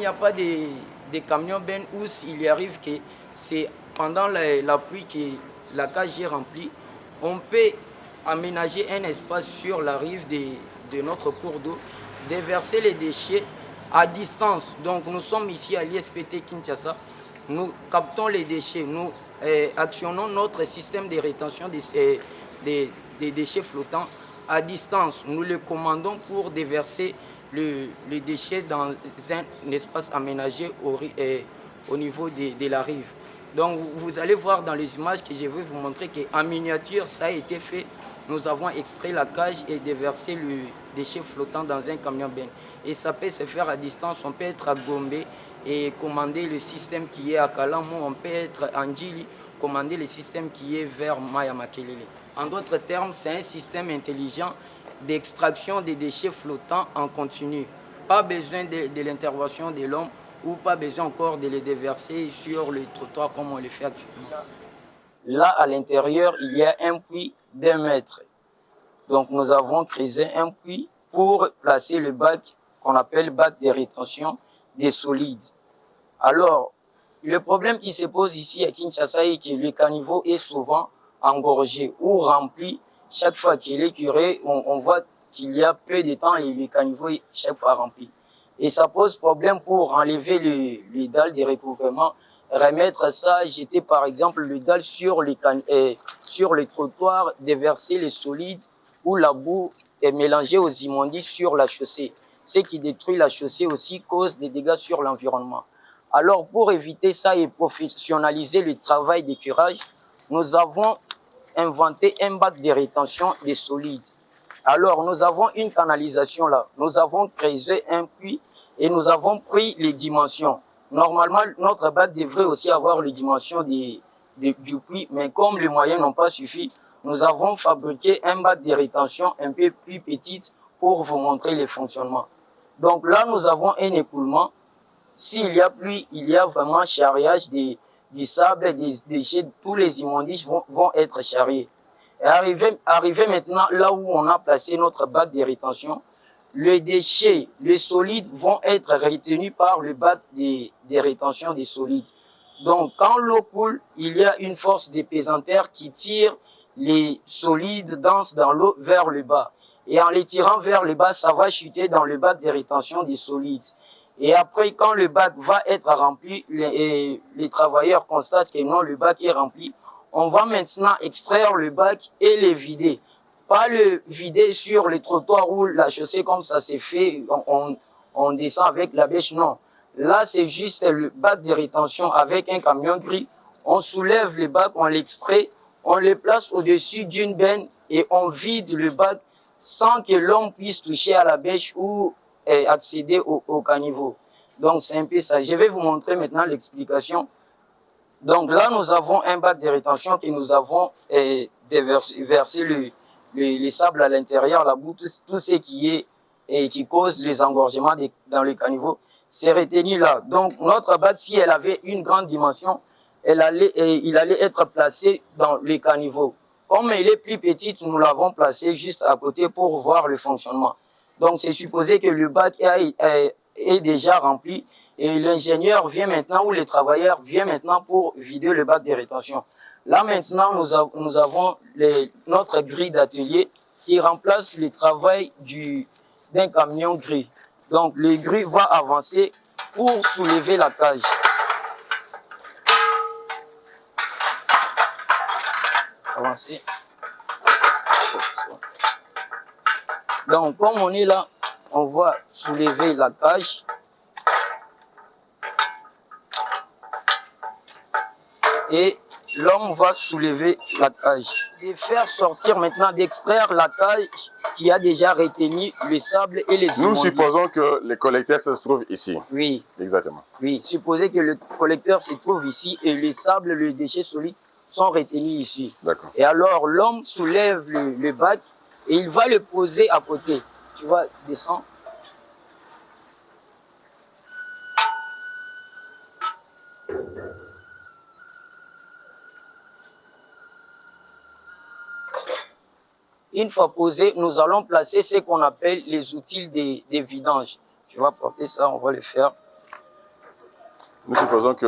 a pas des camions ben où il arrive que c'est pendant la pluie que la cage est remplie, on peut aménager un espace sur la rive de notre cours d'eau, déverser les déchets à distance. Donc nous sommes ici à l'ISPT Kinshasa, nous captons les déchets, nous actionnons notre système de rétention des déchets flottants à distance. Nous les commandons pour déverser les déchets dans un espace aménagé au niveau de la rive. Donc vous allez voir dans les images que je vais vous montrer qu'en miniature, ça a été fait. Nous avons extrait la cage et déversé le déchet flottant dans un camion ben. Et ça peut se faire à distance, on peut être à Gombe et commander le système qui est à Kalamou, on peut être à Ndjili, commander le système qui est vers Maya Makelele. En d'autres termes, c'est un système intelligent d'extraction des déchets flottants en continu. Pas besoin de l'intervention de l'homme ou pas besoin encore de les déverser sur le trottoir comme on le fait actuellement. Là, à l'intérieur, il y a un puits d'1 mètre. Donc, nous avons creusé un puits pour placer le bac qu'on appelle bac de rétention des solides. Alors, le problème qui se pose ici à Kinshasa est que le caniveau est souvent engorgé ou rempli. Chaque fois qu'il est curé, on voit qu'il y a peu de temps et le caniveau est chaque fois rempli. Et ça pose problème pour enlever les dalles de recouvrement, remettre ça, jeter par exemple le dalle sur les trottoirs, déverser les solides ou la boue est mélangée aux immondices sur la chaussée. Ce qui détruit la chaussée aussi cause des dégâts sur l'environnement. Alors pour éviter ça et professionnaliser le travail de curage, nous avons inventé un bac de rétention des solides. Alors nous avons une canalisation là, nous avons creusé un puits et nous avons pris les dimensions. Normalement, notre bac devrait aussi avoir les dimensions du puits, mais comme les moyens n'ont pas suffi, nous avons fabriqué un bac de rétention un peu plus petit pour vous montrer les fonctionnements. Donc là, nous avons un écoulement. S'il y a pluie, il y a vraiment charriage du sable, des déchets, tous les immondices vont être charriés. Et arrivé maintenant là où on a placé notre bac de rétention, les déchets, les solides vont être retenus par le bac de rétention des solides. Donc quand l'eau coule, il y a une force de pesanteur qui tire les solides denses dans l'eau vers le bas. Et en les tirant vers le bas, ça va chuter dans le bac de rétention des solides. Et après, quand le bac va être rempli, les travailleurs constatent que non, le bac est rempli. On va maintenant extraire le bac et le vider. Pas le vider sur les trottoirs ou la chaussée comme ça s'est fait, on descend avec la bêche, non. Là, c'est juste le bac de rétention avec un camion gris. On soulève le bac, on l'extrait, on le place au-dessus d'une benne et on vide le bac sans que l'homme puisse toucher à la bêche ou accéder au caniveau. Donc, c'est un peu ça. Je vais vous montrer maintenant l'explication. Donc là, nous avons un bac de rétention que nous avons versé les sables à l'intérieur, la boue, tout ce qui cause les engorgements dans le caniveau, c'est retenu là. Donc notre bac, si elle avait une grande dimension, il allait être placé dans le caniveau. Comme elle est plus petite, nous l'avons placé juste à côté pour voir le fonctionnement. Donc c'est supposé que le bac est déjà rempli et l'ingénieur vient maintenant ou le travailleur vient maintenant pour vider le bac de rétention. Là maintenant, nous avons notre grille d'atelier qui remplace le travail d'un camion gris. Donc le gris va avancer pour soulever la cage. Avancer. Donc comme on est là, on va soulever la cage. Et l'homme va soulever la cage. De faire sortir maintenant, d'extraire la cage qui a déjà retenu le sable et les immondices.
Nous supposons que le collecteur se trouve ici.
Oui.
Exactement.
Oui, supposez que le collecteur se trouve ici et les sables, les déchets solides sont retenus ici.
D'accord.
Et alors l'homme soulève le bac et il va le poser à côté. Tu vois, descends. Une fois posé, nous allons placer ce qu'on appelle les outils des vidanges. Tu vas porter ça, on va le faire.
Nous supposons que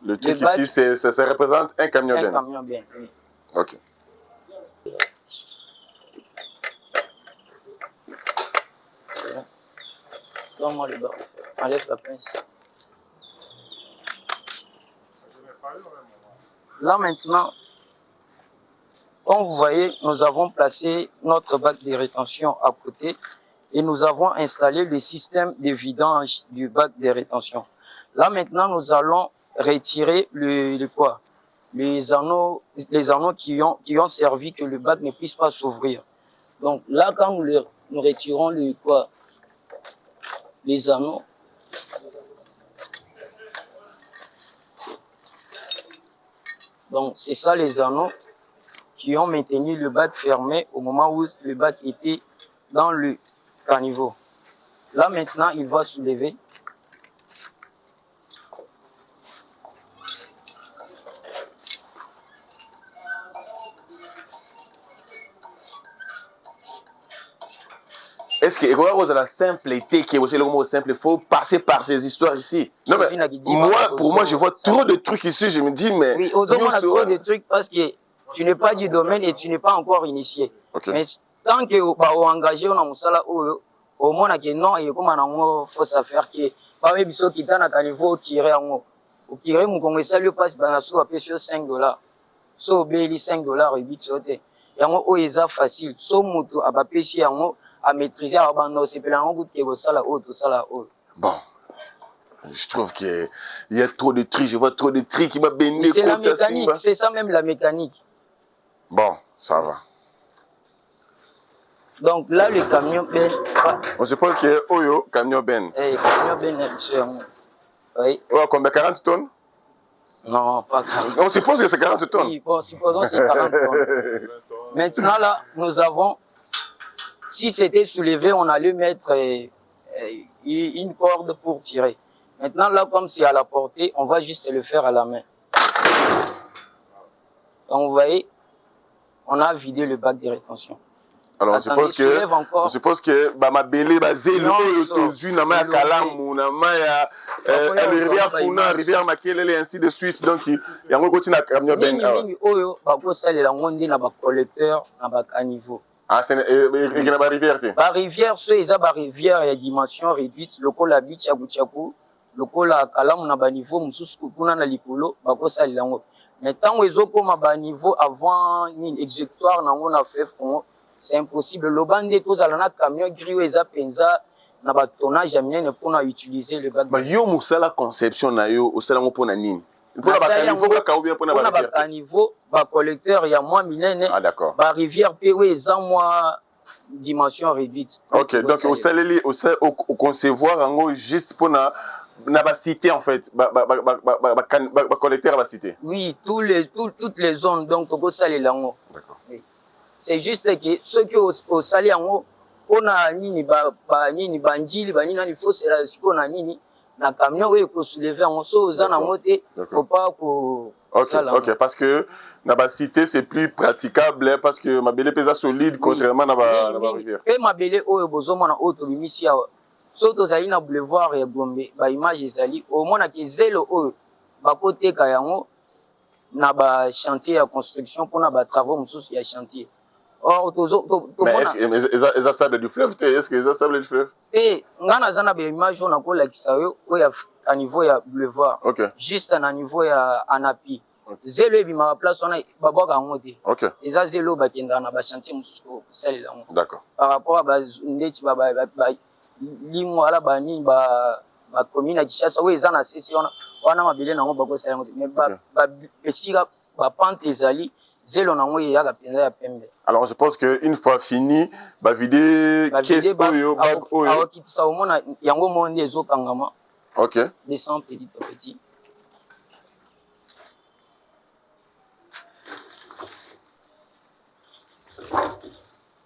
le truc ici, ça représente un camion Ben.
Un camion Ben, oui.
Ok.
Donne-moi le bas. Enlève la pince. Là maintenant, comme vous voyez, nous avons placé notre bac de rétention à côté et nous avons installé le système de vidange du bac de rétention. Là maintenant, nous allons retirer les anneaux qui ont servi que le bac ne puisse pas s'ouvrir. Donc là, quand nous retirons les anneaux, donc c'est ça les anneaux qui ont maintenu le bac fermé au moment où le bac était dans le caniveau. Là maintenant, il va soulever.
Est-ce que vous avez la simplicité qui est aussi le mot simple? Il faut passer par ces histoires ici. Non, mais pour moi, je vois trop de trucs ici. Je me dis, mais.
Oui, aux hommes, on a trop de trucs parce que tu n'es pas du domaine et tu n'es pas encore initié.
Okay.
Mais tant que vous engagez dans musala au moins que non et comme on a fausse affaire que pas même biso qui dans un niveau tiré en au tiré mon congrès lui passe banaso à peu sur $5. So beli $5 et bit sauté. Et en haut ils a facile. So moto à pesi en à maîtriser à bando c'est plein en goût que vous ça la haut tout ça la haut.
Bon. Je trouve qu'il y a trop de trucs, je vois trop de trucs qui m'a béni.
C'est la mécanique, c'est ça même la mécanique.
Bon, ça va.
Donc là, le camion Ben.
On suppose qu'il y a Oyo, camion Ben.
Eh, camion Ben, oui.
Oh, combien 40 tonnes?
Non, pas 40.
On suppose que c'est 40 tonnes.
Oui, bon, supposons que c'est 40 tonnes. Maintenant, là, nous avons, si c'était soulevé, on allait mettre une corde pour tirer. Maintenant, là, comme c'est à la portée, on va juste le faire à la main. Donc, vous voyez, on a vidé le bac de rétention.
Alors, on suppose que ma belle basée le Kalamu, rivière Funa, rivière Makele, et ainsi de suite. Donc, il y a un continent à camion Ben.
Oyo, bako sale la monde na ba collecteur na ba caniveau.
Ah, c'est une rivière.
La rivière, c'est une rivière à dimension réduite. Le col la beach à Gouchakou, le col à Kalamu na ba niveau, moussous kuna na likolo, bako sale la monde. Mais tant que les autres comme à niveau avant l'exécutoire na on a fait c'est impossible. Le bandit tous à la camion gris et penza na ba tonnage jamais pour utiliser le bac.
Mais yo musala conception na yo au salon pour na nini. Pour la caniveau ka ou bien pour na ba
caniveau ba collecteur il y a moins millénaire.
Ah d'accord.
Ba rivière PW sans moi dimension réduite.
OK, donc au concevoir en gros juste pour na ba cité en fait ba collecteur ba cité.
Oui, toutes les zones donc to saler lango.
D'accord.
Oui. C'est juste que ceux qui au salé en haut, on a nini nini bandili banina il faut c'est là ce qu'on a nini na camion oui pour soulever en haut ça na moté faut pas que
OK parce que na ba cité c'est plus praticable parce que ma belle pesa solide contrairement na ba rivière.
Et ma belle o bozomo na auto bimisi ya soto zali na boulevard ya Gombe ba image ezali au moins na kizelo o ba côté ka yango na ba chantier ya construction pour na ba travaux mususu ya chantier. Or,
mais est-ce que sable du fleuve? Est-ce que ça sable du fleuve?
Eh, ngana zana be image on a ko la kisayo à niveau ya boulevard.
OK.
Juste à niveau ya anapi. Zelo e bima place on a baboka ngote.
OK.
Eza zelo ba kenda na ba chantier mususu sale la.
D'accord.
Par rapport à ba ndeti ba limo ala ba ni ba commune Kishasa we eza na session wana mabele na ngo ba ko sale ngote. Mais ba pesika ba pente ezali zelo na ngo ya ka penza ya pembe.
Alors, je pense qu'une fois fini, bah vider caisse oyo, bag oyo.
Alors, qui ça au moins, yango monde les autres engagement.
OK.
Descend petit à petit.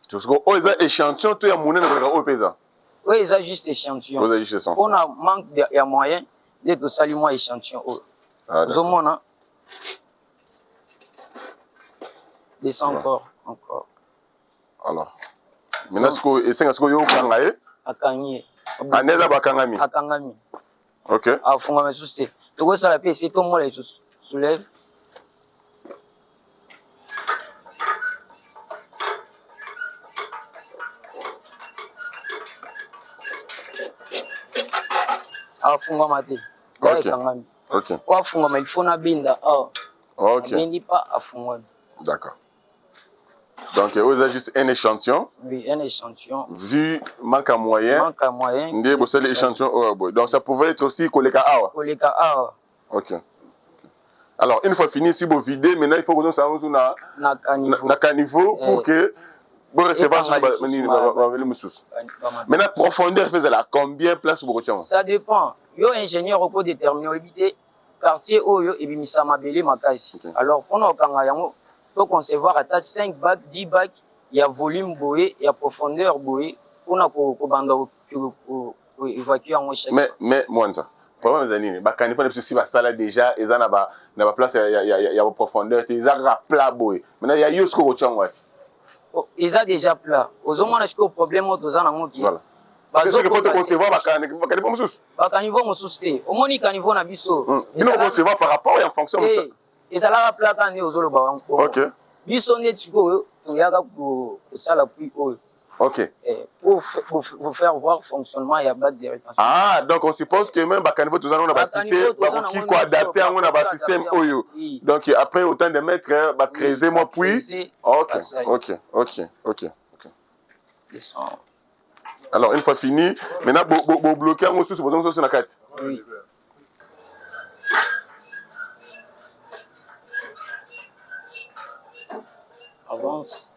Tu sais quoi? Oh, ils ont échantillon, tu as monnaie dans le pesa.
Oui, ils ont juste échantillon.
Vous avez juste ça.
On a manque de moyens d'être sali moi échantillon.
Ah,
d'accord. Zomona. Descend encore.
Alors, maintenant, est-ce que vous avez un
Akangé.
Aneza bakangami.
Akangami.
Ok.
Afungama lisusu te. Tokosala pe ese tomola lisusu. Soulève. Afungama te.
Ok. Ok.
Ou afungama il faut na binda.
Ok.
Bindi pas afungama.
D'accord. Donc, vous avez juste un échantillon.
Oui, un échantillon.
Vu manque à moyen.
Manque à moyen.
Vous avez l'échantillon. Donc, ça pouvait être aussi Koleka Awa.
Koleka Awa.
Ok. Alors, une fois fini, si vous videz, maintenant, il faut que nous soyons na caniveau pour que vous recevoir maintenant, profondeur, faisait là. Combien de place vous retenez?
Ça dépend. Yo ingénieur au pot déterminé. Éviter quartier Oyo et Bimisa Mabele Makasi. Alors, pour nous, faut concevoir à 5 bacs, 10 bacs, il y a volume boé, il y a profondeur boé, pour nous évacuer en chaque.
Mais, moi, ça. Problème des années, bah quand il faut si la salle déjà, ils en a pas place, il y a profondeur, ils ont plat boé. Maintenant il y a juste quoi tu vois.
Ils ont déjà plat. Aux hommes on a ce problème aux en amont qui.
Voilà. Parce que faut te concevoir bah quand il faut musus.
Bah quand il faut musus au moins quand il faut na biso.
Il faut concevoir par rapport et en fonction de ça.
Et ça la plat quand aux autres bah.
OK.
Biso ne tiko to yaga pour ça la pluie.
Ok.
Pour faire voir le fonctionnement, il y a pas de rétention.
Ah, donc on suppose que même quand vous avez un cité, qui quoi adapté à un système Oyo. Donc après autant de mètres, creuser moi puis. Ok, ok, ok, ok, ok. Alors une fois fini, maintenant vous bloquez un sous supposons sur la carte.
Oui. Avance.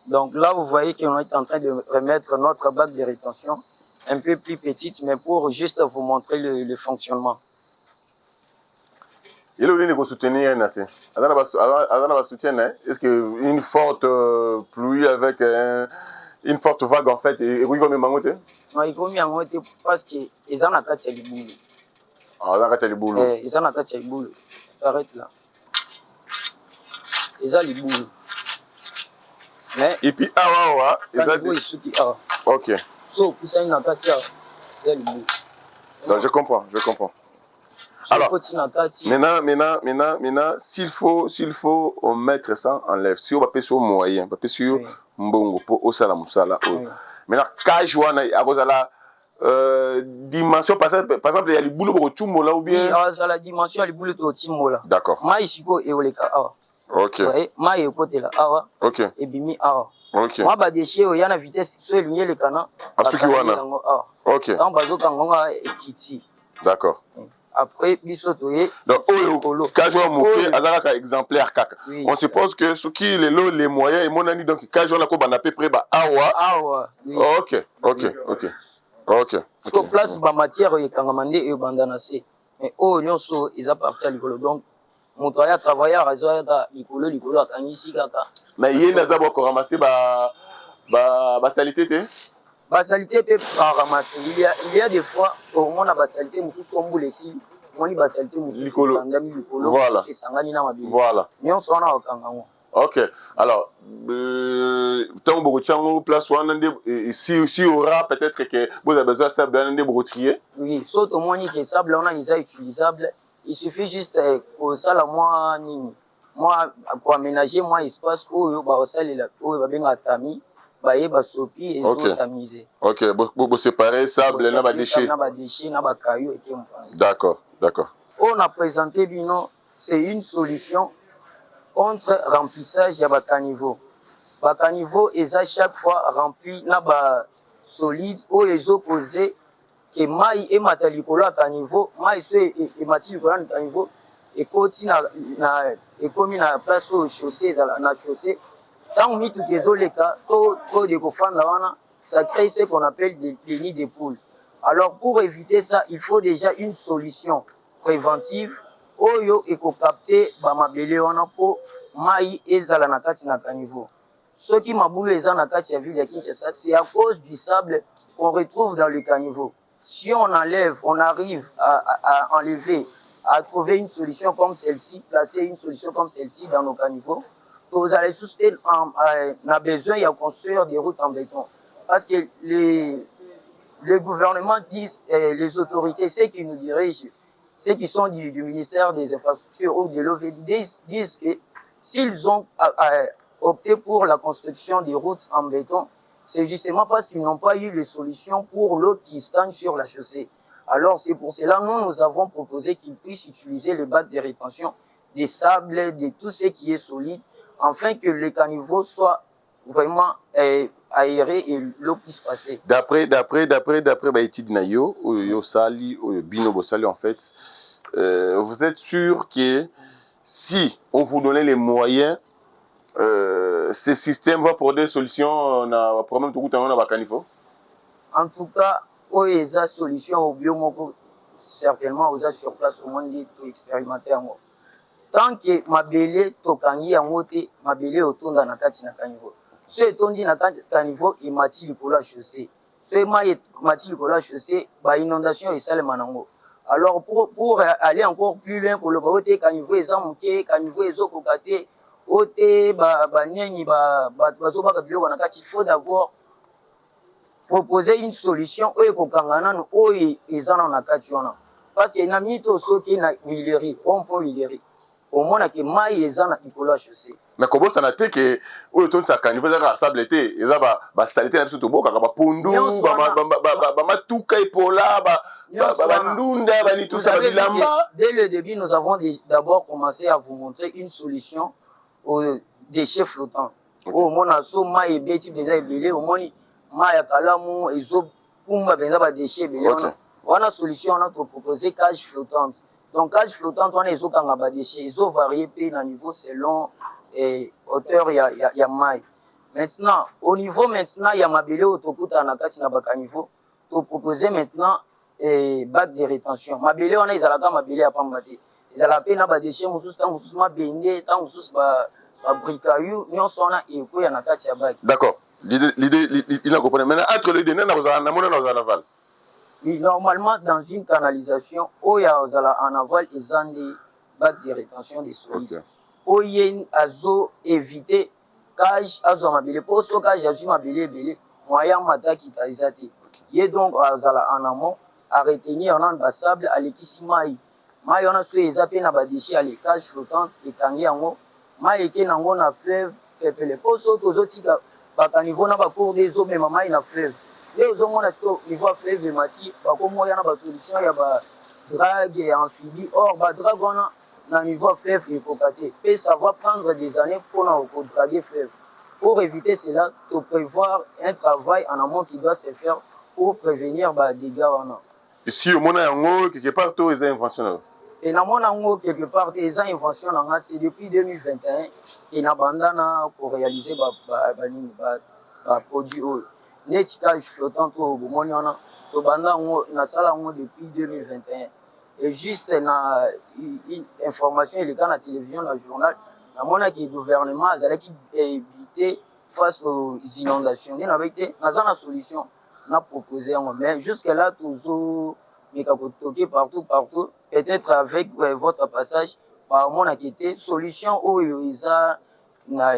Donc là, vous voyez qu'on est en train de remettre notre bac de rétention un peu plus petite, mais pour juste vous montrer le fonctionnement.
Et là, vous soutenir est-ce qu'une forte pluie avec une forte vague, en fait, et oui, comme mangote?
Non, il faut mieux mangote parce qu'ils en ont quatre les boules.
Ah, ils en ont quatre les boules.
Ils en ont quatre les boules. Arrête là. Ils ont les boules. Mais
et puis ok.
So, ça une attaque,
je comprends. Alors, maintenant, s'il faut mettre ça en lèvres, si on va passer sur moyen, on va passer sur mbongo pour au salamusala. Maintenant, casual, à dimension, par exemple, il y a les boulots pour tout là ou bien.
Oui, la dimension, les boulots pour tout là.
D'accord.
Moi, ici, et au leka.
Ok.
Moi, et au côté là.
Ok.
Et bimi,
ok.
Moi, bah, déchets, il y a une vitesse, soit éloigné les canons.
Ok.
Quand bazo kangonga ekiti.
D'accord.
Après, bisotoye.
Donc, casual mouké, azaraka exemplaire kaka. On suppose que ce qui les moyens et mon ami donc casual la ko bana peu près ba awa. Ok. Parce
que place ba matière et kangamande et bandanase. Mais nyonso ils a parti à l'école donc mon travail travailleur azoya likolo akangisi kaka.
Mais il y a d'abord ramasser ba salité té.
La salité peut pas ramasser. Il y a des fois, au moins la salité, nous sommes ici. On dit la salité, nous sommes
voilà. Voilà. Ok. Alors, tant que place si aura peut-être que vous avez besoin de sable de brotrier.
Oui, sauf au moins que sable on a déjà utilisable. Il suffit juste pour ça la moi pour aménager moi espace où bah ça là où va bien atami. Sopi et tamisé.
Ok, vous séparez sable et déchets. D'accord.
On a présenté c'est une solution contre remplissage de caniveau. Caniveau est à chaque fois rempli na solide ou les opposés que maï et matalikolo à caniveau, maï et matalikolo à caniveau et continue et comme na place au chaussée na chaussée. Tant que tout les cas, trop de ça crée ce qu'on appelle des nids de poules. Alors pour éviter ça, il faut déjà une solution préventive. Oyo et qu'on capte bamabele wana po mai ezala na kati na caniveau. Ce qui maboule les na kati ya ville ya Kinshasa, c'est à cause du sable qu'on retrouve dans le caniveau. Si on enlève, on arrive à enlever, à trouver une solution comme celle-ci, placer une solution comme celle-ci dans nos caniveaux. Tous allez soutenir, on a besoin de construire des routes en béton. Parce que les gouvernements disent, les autorités, ceux qui nous dirigent, ceux qui sont du ministère des Infrastructures ou de l'OVD, disent que s'ils ont opté pour la construction des routes en béton, c'est justement parce qu'ils n'ont pas eu les solutions pour l'eau qui stagne sur la chaussée. Alors c'est pour cela que nous avons proposé qu'ils puissent utiliser les bacs de rétention, des sables, de tout ce qui est solide, afin que les caniveaux soient vraiment aérés et l'eau puisse passer.
D'après étude nayo, yo sali, bino bosali en fait, vous êtes sûr que si on vous donnait les moyens, ce système va pour des solutions na problème tout temps na caniveau?
En tout cas, les solutions au biomoko certainement aux sur place au monde tout expérimenter en tant que mabele tokangi yango te mabele otonda na kati na caniveau. Ce etondi na kati caniveau imati likolo ya chaussée. Ce mati likolo ya chaussée ba inondation esalema nango. Alors pour aller encore plus loin pour le côté caniveau ezamuke caniveau ezokoka te ote ba nyenyi ba bazobaka biloko na kati, il faut d'abord proposer une solution oyo kokangana no oyo ezana na kati wana parce que na mito soki na Huileries on peut Huileries au moins que mai ezana likolo ya chaussée.
Mais comment ça n'a été que oyo ton sa caniveau za sable te eza ba saleté na biso to boka ba pundu ba matuka epola ba ndunda ba ni tout ça bilamba.
Dès le début nous avons d'abord commencé à vous montrer une solution aux déchets flottants. Au moins so mai ebeti déjà ebele au moins maya kalamu ezo pumba benza ba déchets belona wana solution on a proposé cage flottante. Donc cage flottante on ezo kanga ba déchets ezo varier pe na niveau selon hauteur ya mai. Maintenant au niveau maintenant ya mabele otokuta na kati na ba caniveau to proposer maintenant bac de rétention. Mabele on a ezalaka mabele ya pamba te ezala pe na ba déchets mususu ta mususu mabende ta mususu ba bricaillou nyonso na ekoya na kati ya bac.
D'accord. L'idée, il a compris. Maintenant, entre les deux,
oui, normalement, dans une canalisation, où il y a en aval, ils ont des bacs de rétention des solides. Où il y a éviter cage, azo mabele, pour ce cage, azo mabele, moyen mata qui t'a isate. Il y a donc en amont à retenir en bas sable à l'équissimai. Mai on a fait les appels à déchets à les cages flottantes et tangi en haut. Mai qui est en na fleuve, pepele. Pour ce aux autres à niveau na ba cours des eaux mais maman il a fleuve les aux hommes on a ce niveau fleuve et mati ba comme moi y a ba solution y a ba drague et amphibie or ba drague on a na niveau fleuve et cocaté et ça va prendre des années pour draguer fleuve. Pour éviter cela tu prévoir un travail en amont qui doit se faire pour prévenir ba dégâts on a.
Et si au monde en quelque part tous les inventions
et na mona ngo quelque part des inventions là c'est depuis 2021 qui n'a bandana pour réaliser ba produit net cage flottant au bomoni on to banda ngo na sala ngo depuis 2021 et juste na une information il est dans la télévision la journal na mona que le gouvernement azala qui éviter face aux inondations ni avec na za na solution na proposé mais jusqu'à là toujours mais partout peut-être avec votre passage par mon inquiété solution au isa na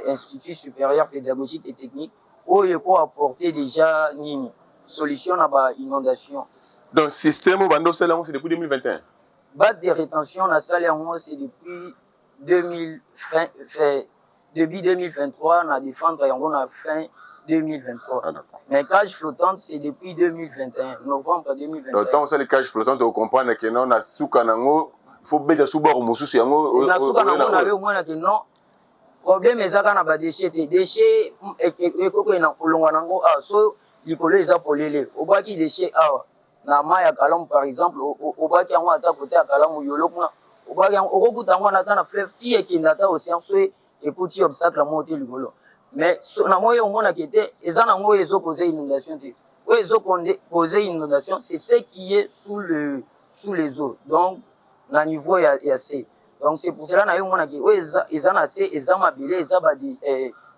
institut supérieur pédagogique et technique où il faut apporter déjà une solution à ba inondation.
Donc système bando c'est depuis 2021.
Bac de rétention na salle c'est depuis 2023 na défendre yango na fin 2023. Ah, mais cage flottante, c'est depuis 2021, novembre 2021.
Donc, quand on sait les cages flottantes, on comprend que non, on a soukanango, il faut bien soubar au moussou,
on a soukanango, on avait au moins que non. Problème, les agana ba déchets, déchets, et koko na kolonganango, ah, so, likolo les apolélé. Au bas qui déchets, ah, na maya kalam par exemple, au bas qui en a ta côté à kalam ou yolo, au bas qui en a au na fleuve, ti et qui nata océan, so, et petit obstacle à monter likolo. Mais na moyo mona kete ezana ngo ezo causer inondation te o ezo causer inondation c'est ce qui est sous les eaux donc na niveau ya C donc c'est pour cela na yo mona ke o ezana C ezama bilé ezaba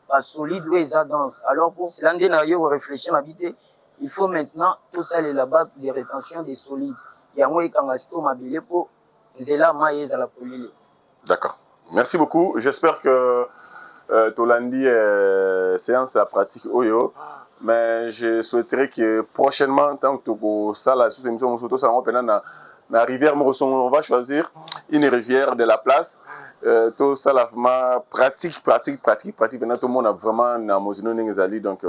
ba solide o eza dense alors pour cela ndé na yo réfléchir na bité il faut maintenant tout ça les là-bas de rétention des solides yango ekanga sto mabile po zela ma yeza la polile.
D'accord. Merci beaucoup. J'espère que Tolandi séance à pratique Oyo. Mais je souhaiterais que prochainement, en tant que ça, la sous-émission, la rivière Morosson, on va choisir une rivière de la place. Tout ça, la pratique. Maintenant, tout le monde a vraiment donc,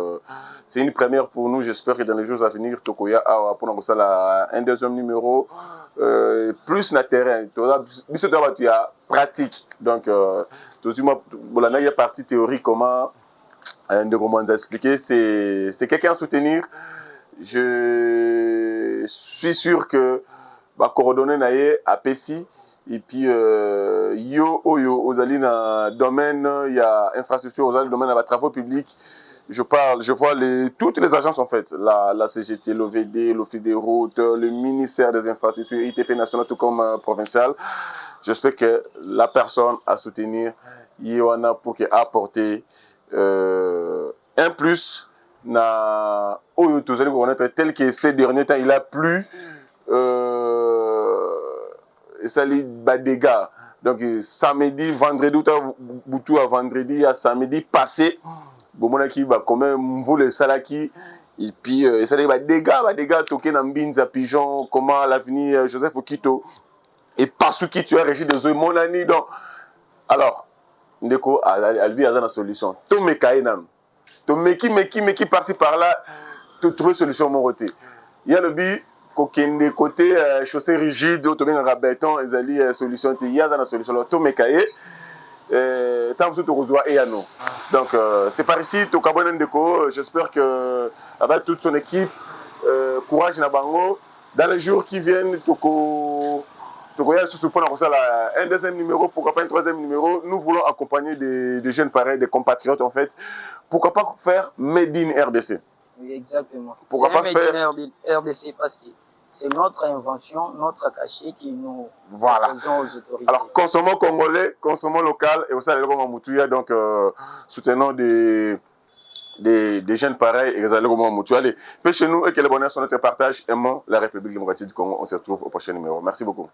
c'est une première pour nous. J'espère que dans les jours à venir, Tokoya a pour nous un deuxième numéro, plus na terrain. Tu as pratique. Donc, il y a partie théorie comment de comment expliquer. C'est quelqu'un à soutenir. Je suis sûr que va coordonner naie à Pessi. Et puis, aux alliés dans le domaine, il y a infrastructure, aux alliés dans le domaine, il y a travaux publics. Je vois toutes les agences en fait, la CGT, l'OVD, l'Office des routes, le ministère des infrastructures, ITP national, tout comme provincial. J'espère que la personne à soutenir, il y en a pour apporter un plus na tel que ces derniers temps, il a plu. Et ça les dégâts. Donc samedi, vendredi, boutou à vendredi, à samedi passé, bon qui va quand même voler salaki et puis ça les dégâts toqué dans Mbinza Pigeon, comment l'avenir Joseph Okito et parce que tu as régi des mon année donc alors ndeko albi a une solution. To me kainam. To meki par-ci par-là, tu trouver solution mon côté. Il y a le but des côté chaussée rigide, au tombé en béton, ils allaient solution. Il y a une solution. Tout me caillé. Tant que tu reçois et à nous. Donc c'est par ici, Tokabonen Deko. J'espère que avec toute son équipe, courage Nabango. Dans les jours qui viennent, Toko un deuxième numéro, pourquoi pas un troisième numéro. Nous voulons accompagner des jeunes pareils, des compatriotes en fait. Pourquoi pas faire Made in RDC?
Oui, exactement.
Pourquoi pas faire
RDC parce que c'est notre invention, notre cachet qui nous
proposons
aux autorités.
Alors, consommons congolais, consommons local et aussi à l'époque Moutouya, donc soutenons des jeunes pareils et les allons Moutouya. Allez, chez nous et que les bonheurs sont notre partage. Aimons la République démocratique du Congo. On se retrouve au prochain numéro. Merci beaucoup.